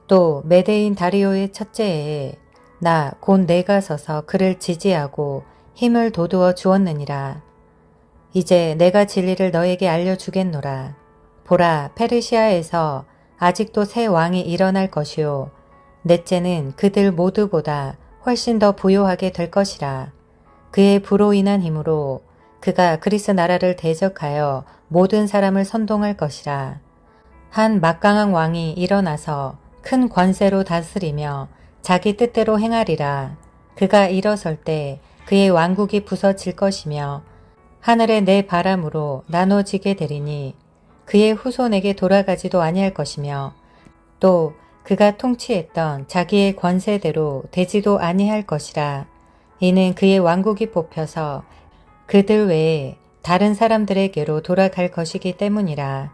또 메대인 다리오의 첫째 해에 나 곧 내가 서서 그를 지지하고 힘을 돋우어 주었느니라. 이제 내가 진리를 너에게 알려주겠노라. 보라, 페르시아에서 아직도 새 왕이 일어날 것이요. 넷째는 그들 모두보다 훨씬 더 부요하게 될 것이라. 그의 부로 인한 힘으로 그가 그리스 나라를 대적하여 모든 사람을 선동할 것이라. 한 막강한 왕이 일어나서 큰 권세로 다스리며 자기 뜻대로 행하리라. 그가 일어설 때 그의 왕국이 부서질 것이며 하늘의 네 바람으로 나눠지게 되리니 그의 후손에게 돌아가지도 아니할 것이며 또 그가 통치했던 자기의 권세대로 되지도 아니할 것이라. 이는 그의 왕국이 뽑혀서 그들 외에 다른 사람들에게로 돌아갈 것이기 때문이라.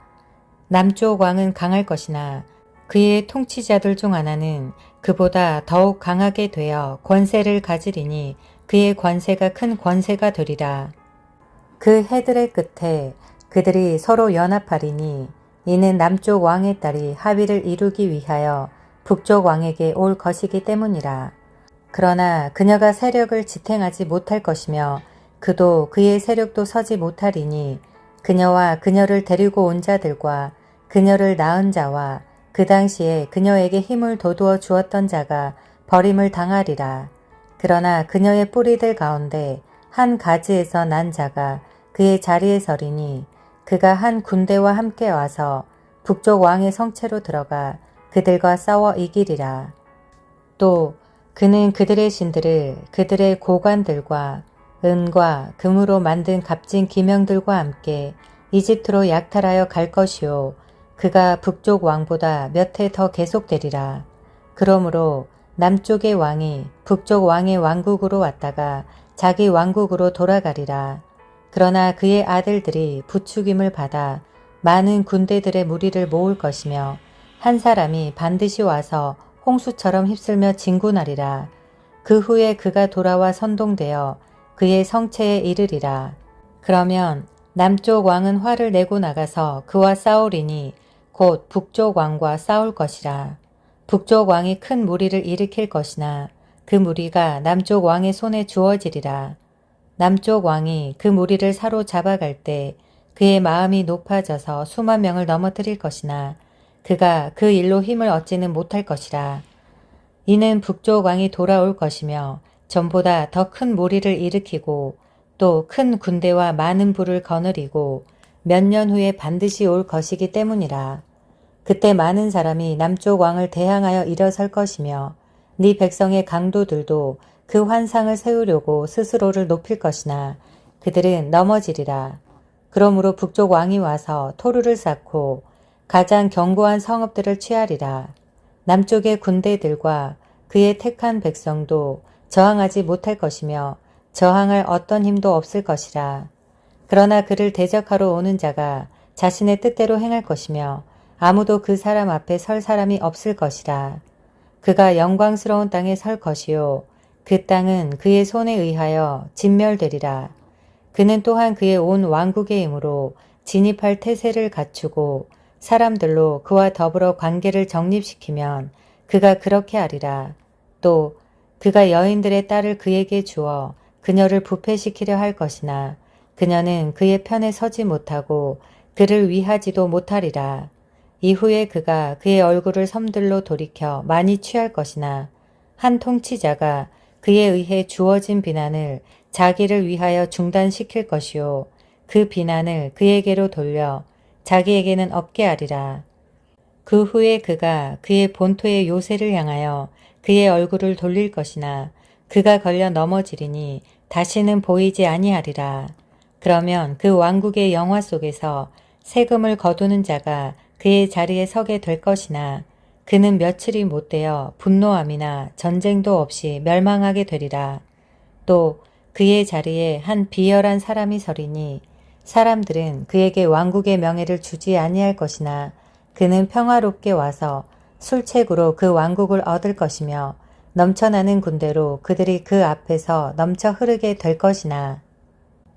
남쪽 왕은 강할 것이나 그의 통치자들 중 하나는 그보다 더욱 강하게 되어 권세를 가지리니 그의 권세가 큰 권세가 되리라. 그 해들의 끝에 그들이 서로 연합하리니 이는 남쪽 왕의 딸이 합의를 이루기 위하여 북쪽 왕에게 올 것이기 때문이라. 그러나 그녀가 세력을 지탱하지 못할 것이며 그도 그의 세력도 서지 못하리니 그녀와 그녀를 데리고 온 자들과 그녀를 낳은 자와 그 당시에 그녀에게 힘을 돋우어 주었던 자가 버림을 당하리라. 그러나 그녀의 뿌리들 가운데 한 가지에서 난 자가 그의 자리에 서리니 그가 한 군대와 함께 와서 북쪽 왕의 성체로 들어가 그들과 싸워 이기리라. 또 그는 그들의 신들을 그들의 고관들과 은과 금으로 만든 값진 기명들과 함께 이집트로 약탈하여 갈 것이요. 그가 북쪽 왕보다 몇 해 더 계속되리라. 그러므로 남쪽의 왕이 북쪽 왕의 왕국으로 왔다가 자기 왕국으로 돌아가리라. 그러나 그의 아들들이 부추김을 받아 많은 군대들의 무리를 모을 것이며 한 사람이 반드시 와서 홍수처럼 휩쓸며 진군하리라. 그 후에 그가 돌아와 선동되어 그의 성체에 이르리라. 그러면 남쪽 왕은 화를 내고 나가서 그와 싸우리니 곧 북쪽 왕과 싸울 것이라. 북쪽 왕이 큰 무리를 일으킬 것이나 그 무리가 남쪽 왕의 손에 주어지리라. 남쪽 왕이 그 무리를 사로잡아갈 때 그의 마음이 높아져서 수만 명을 넘어뜨릴 것이나 그가 그 일로 힘을 얻지는 못할 것이라. 이는 북쪽 왕이 돌아올 것이며 전보다 더 큰 무리를 일으키고 또 큰 군대와 많은 부를 거느리고 몇 년 후에 반드시 올 것이기 때문이라. 그때 많은 사람이 남쪽 왕을 대항하여 일어설 것이며 네 백성의 강도들도 그 환상을 세우려고 스스로를 높일 것이나 그들은 넘어지리라. 그러므로 북쪽 왕이 와서 토르를 쌓고 가장 견고한 성읍들을 취하리라. 남쪽의 군대들과 그의 택한 백성도 저항하지 못할 것이며 저항할 어떤 힘도 없을 것이라. 그러나 그를 대적하러 오는 자가 자신의 뜻대로 행할 것이며 아무도 그 사람 앞에 설 사람이 없을 것이라. 그가 영광스러운 땅에 설 것이요. 그 땅은 그의 손에 의하여 진멸되리라. 그는 또한 그의 온 왕국의 힘으로 진입할 태세를 갖추고 사람들로 그와 더불어 관계를 정립시키면 그가 그렇게 하리라. 또 그가 여인들의 딸을 그에게 주어 그녀를 부패시키려 할 것이나 그녀는 그의 편에 서지 못하고 그를 위하지도 못하리라. 이후에 그가 그의 얼굴을 섬들로 돌이켜 많이 취할 것이나 한 통치자가 그에 의해 주어진 비난을 자기를 위하여 중단시킬 것이요 그 비난을 그에게로 돌려 자기에게는 없게 하리라. 그 후에 그가 그의 본토의 요새를 향하여 그의 얼굴을 돌릴 것이나 그가 걸려 넘어지리니 다시는 보이지 아니하리라. 그러면 그 왕국의 영화 속에서 세금을 거두는 자가 그의 자리에 서게 될 것이나 그는 며칠이 못되어 분노함이나 전쟁도 없이 멸망하게 되리라. 또 그의 자리에 한 비열한 사람이 서리니 사람들은 그에게 왕국의 명예를 주지 아니할 것이나 그는 평화롭게 와서 술책으로 그 왕국을 얻을 것이며 넘쳐나는 군대로 그들이 그 앞에서 넘쳐 흐르게 될 것이나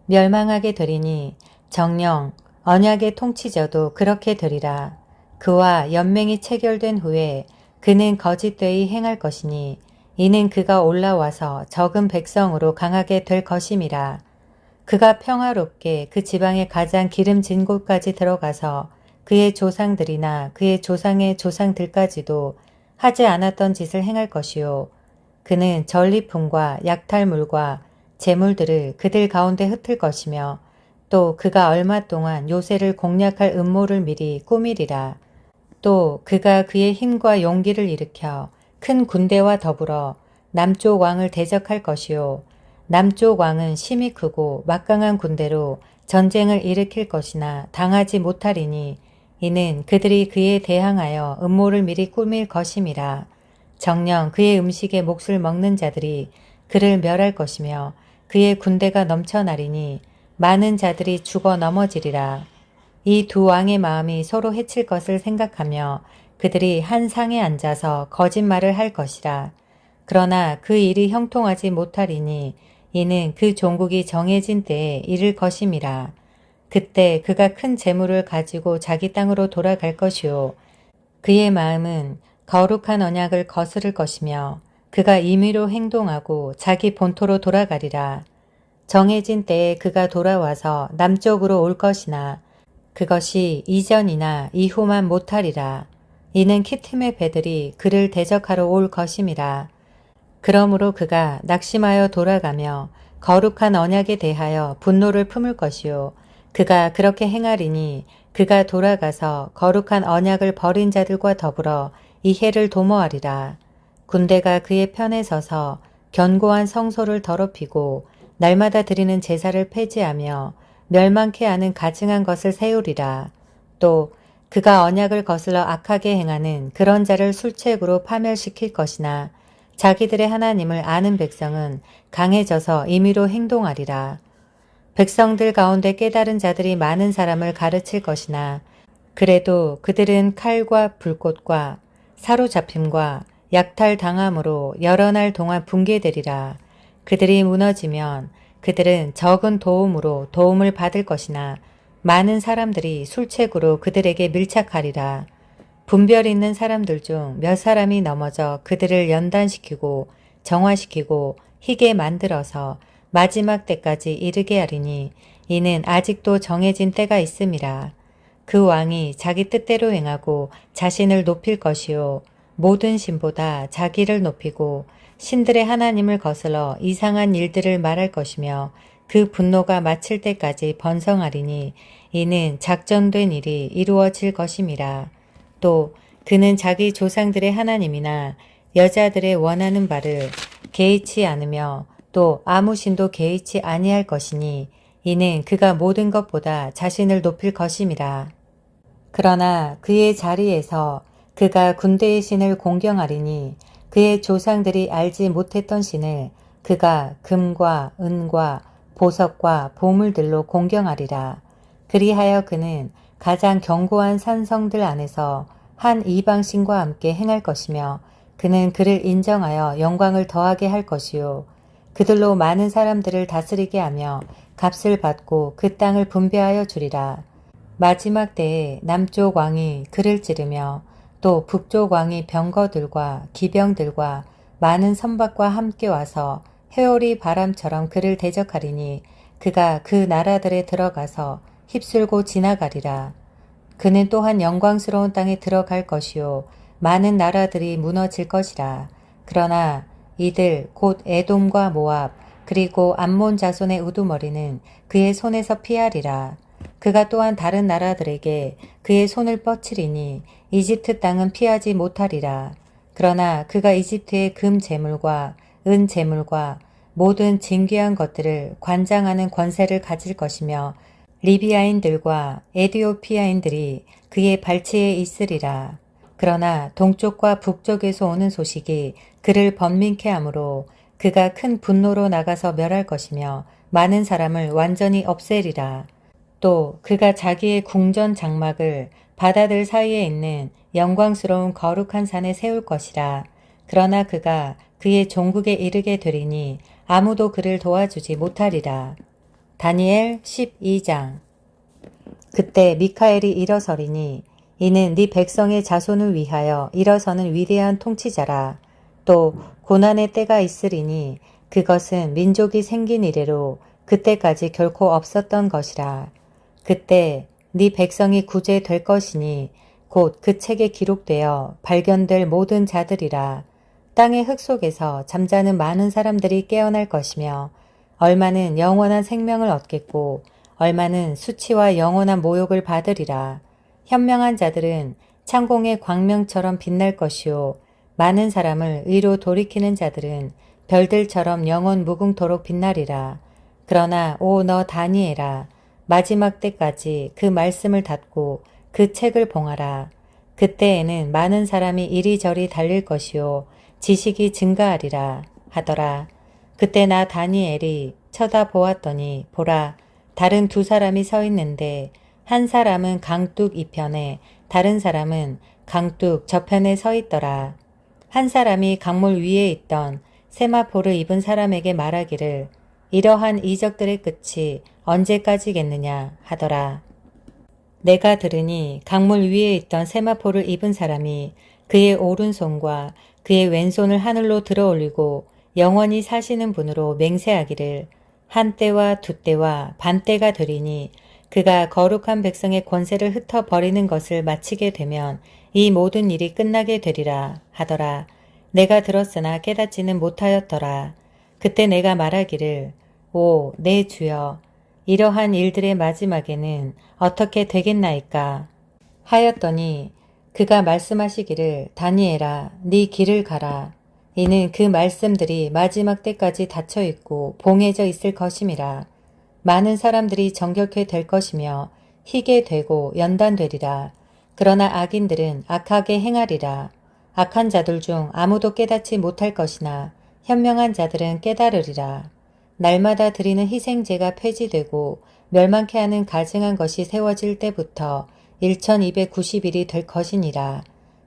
멸망하게 되리니 정령 언약의 통치자도 그렇게 되리라. 그와 연맹이 체결된 후에 그는 거짓되이 행할 것이니 이는 그가 올라와서 적은 백성으로 강하게 될 것임이라. 그가 평화롭게 그 지방의 가장 기름진 곳까지 들어가서 그의 조상들이나 그의 조상의 조상들까지도 하지 않았던 짓을 행할 것이요. 그는 전리품과 약탈물과 재물들을 그들 가운데 흩을 것이며 또 그가 얼마 동안 요새를 공략할 음모를 미리 꾸미리라. 또 그가 그의 힘과 용기를 일으켜 큰 군대와 더불어 남쪽 왕을 대적할 것이요. 남쪽 왕은 심히 크고 막강한 군대로 전쟁을 일으킬 것이나 당하지 못하리니 이는 그들이 그에 대항하여 음모를 미리 꾸밀 것임이라. 정녕 그의 음식에 몫을 먹는 자들이 그를 멸할 것이며 그의 군대가 넘쳐나리니 많은 자들이 죽어 넘어지리라. 이 두 왕의 마음이 서로 해칠 것을 생각하며 그들이 한 상에 앉아서 거짓말을 할 것이라. 그러나 그 일이 형통하지 못하리니 이는 그 종국이 정해진 때에 이를 것임이라. 그때 그가 큰 재물을 가지고 자기 땅으로 돌아갈 것이요. 그의 마음은 거룩한 언약을 거스를 것이며 그가 임의로 행동하고 자기 본토로 돌아가리라. 정해진 때에 그가 돌아와서 남쪽으로 올 것이나 그것이 이전이나 이후만 못하리라. 이는 키팀의 배들이 그를 대적하러 올 것임이라. 그러므로 그가 낙심하여 돌아가며 거룩한 언약에 대하여 분노를 품을 것이요. 그가 그렇게 행하리니 그가 돌아가서 거룩한 언약을 버린 자들과 더불어 이 해를 도모하리라. 군대가 그의 편에 서서 견고한 성소를 더럽히고 날마다 드리는 제사를 폐지하며 멸망케 하는 가증한 것을 세우리라. 또 그가 언약을 거슬러 악하게 행하는 그런 자를 술책으로 파멸시킬 것이나 자기들의 하나님을 아는 백성은 강해져서 임의로 행동하리라. 백성들 가운데 깨달은 자들이 많은 사람을 가르칠 것이나 그래도 그들은 칼과 불꽃과 사로잡힘과 약탈당함으로 여러 날 동안 붕괴되리라. 그들이 무너지면 그들은 적은 도움으로 도움을 받을 것이나 많은 사람들이 술책으로 그들에게 밀착하리라. 분별 있는 사람들 중 몇 사람이 넘어져 그들을 연단시키고 정화시키고 희게 만들어서 마지막 때까지 이르게 하리니 이는 아직도 정해진 때가 있음이라. 그 왕이 자기 뜻대로 행하고 자신을 높일 것이요. 모든 신보다 자기를 높이고 신들의 하나님을 거슬러 이상한 일들을 말할 것이며 그 분노가 마칠 때까지 번성하리니 이는 작정된 일이 이루어질 것임이라. 또 그는 자기 조상들의 하나님이나 여자들의 원하는 바를 개의치 않으며 또 아무 신도 개의치 아니할 것이니 이는 그가 모든 것보다 자신을 높일 것임이라. 그러나 그의 자리에서 그가 군대의 신을 공경하리니 그의 조상들이 알지 못했던 신을 그가 금과 은과 보석과 보물들로 공경하리라. 그리하여 그는 가장 견고한 산성들 안에서 한 이방신과 함께 행할 것이며 그는 그를 인정하여 영광을 더하게 할 것이요. 그들로 많은 사람들을 다스리게 하며 값을 받고 그 땅을 분배하여 주리라. 마지막 때에 남쪽 왕이 그를 찌르며 또 북쪽 왕이 병거들과 기병들과 많은 선박과 함께 와서 회오리 바람처럼 그를 대적하리니 그가 그 나라들에 들어가서 휩쓸고 지나가리라. 그는 또한 영광스러운 땅에 들어갈 것이요 많은 나라들이 무너질 것이라. 그러나 이들 곧 에돔과 모압 그리고 암몬 자손의 우두머리는 그의 손에서 피하리라. 그가 또한 다른 나라들에게 그의 손을 뻗치리니 이집트 땅은 피하지 못하리라. 그러나 그가 이집트의 금 재물과 은 재물과 모든 진귀한 것들을 관장하는 권세를 가질 것이며 리비아인들과 에디오피아인들이 그의 발치에 있으리라. 그러나 동쪽과 북쪽에서 오는 소식이 그를 번민케 하므로 그가 큰 분노로 나가서 멸할 것이며 많은 사람을 완전히 없애리라. 또 그가 자기의 궁전 장막을 바다들 사이에 있는 영광스러운 거룩한 산에 세울 것이라. 그러나 그가 그의 종국에 이르게 되리니 아무도 그를 도와주지 못하리라. 다니엘 12장. 그때 미카엘이 일어서리니 이는 네 백성의 자손을 위하여 일어서는 위대한 통치자라. 또 고난의 때가 있으리니 그것은 민족이 생긴 이래로 그때까지 결코 없었던 것이라. 그때 네 백성이 구제될 것이니 곧 그 책에 기록되어 발견될 모든 자들이라. 땅의 흙 속에서 잠자는 많은 사람들이 깨어날 것이며 얼마는 영원한 생명을 얻겠고 얼마는 수치와 영원한 모욕을 받으리라. 현명한 자들은 창공의 광명처럼 빛날 것이요 많은 사람을 의로 돌이키는 자들은 별들처럼 영원 무궁토록 빛나리라. 그러나 오 너 다니엘아 마지막 때까지 그 말씀을 닫고 그 책을 봉하라. 그때에는 많은 사람이 이리저리 달릴 것이요 지식이 증가하리라 하더라. 그때 나 다니엘이 쳐다보았더니 보라 다른 두 사람이 서 있는데 한 사람은 강둑 이편에 다른 사람은 강둑 저편에 서 있더라. 한 사람이 강물 위에 있던 세마포를 입은 사람에게 말하기를 이러한 이적들의 끝이 언제까지겠느냐 하더라. 내가 들으니 강물 위에 있던 세마포를 입은 사람이 그의 오른손과 그의 왼손을 하늘로 들어올리고 영원히 사시는 분으로 맹세하기를 한 때와 두 때와 반 때가 되리니 그가 거룩한 백성의 권세를 흩어버리는 것을 마치게 되면 이 모든 일이 끝나게 되리라 하더라. 내가 들었으나 깨닫지는 못하였더라. 그때 내가 말하기를 오, 내 주여, 이러한 일들의 마지막에는 어떻게 되겠나이까 하였더니 그가 말씀하시기를 다니엘아, 네 길을 가라. 이는 그 말씀들이 마지막 때까지 닫혀 있고 봉해져 있을 것임이라. 많은 사람들이 정결케 될 것이며 희게 되고 연단되리라. 그러나 악인들은 악하게 행하리라. 악한 자들 중 아무도 깨닫지 못할 것이나 현명한 자들은 깨달으리라. 날마다 드리는 희생제가 폐지되고 멸망케 하는 가증한 것이 세워질 때부터 1290일이 될 것이니라.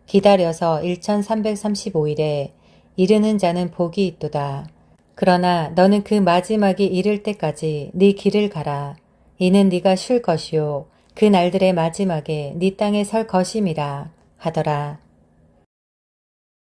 기다려서 1335일에 이르는 자는 복이 있도다. 그러나 너는 그 마지막이 이를 때까지 네 길을 가라. 이는 네가 쉴 것이요 그 날들의 마지막에 네 땅에 설 것임이라 하더라.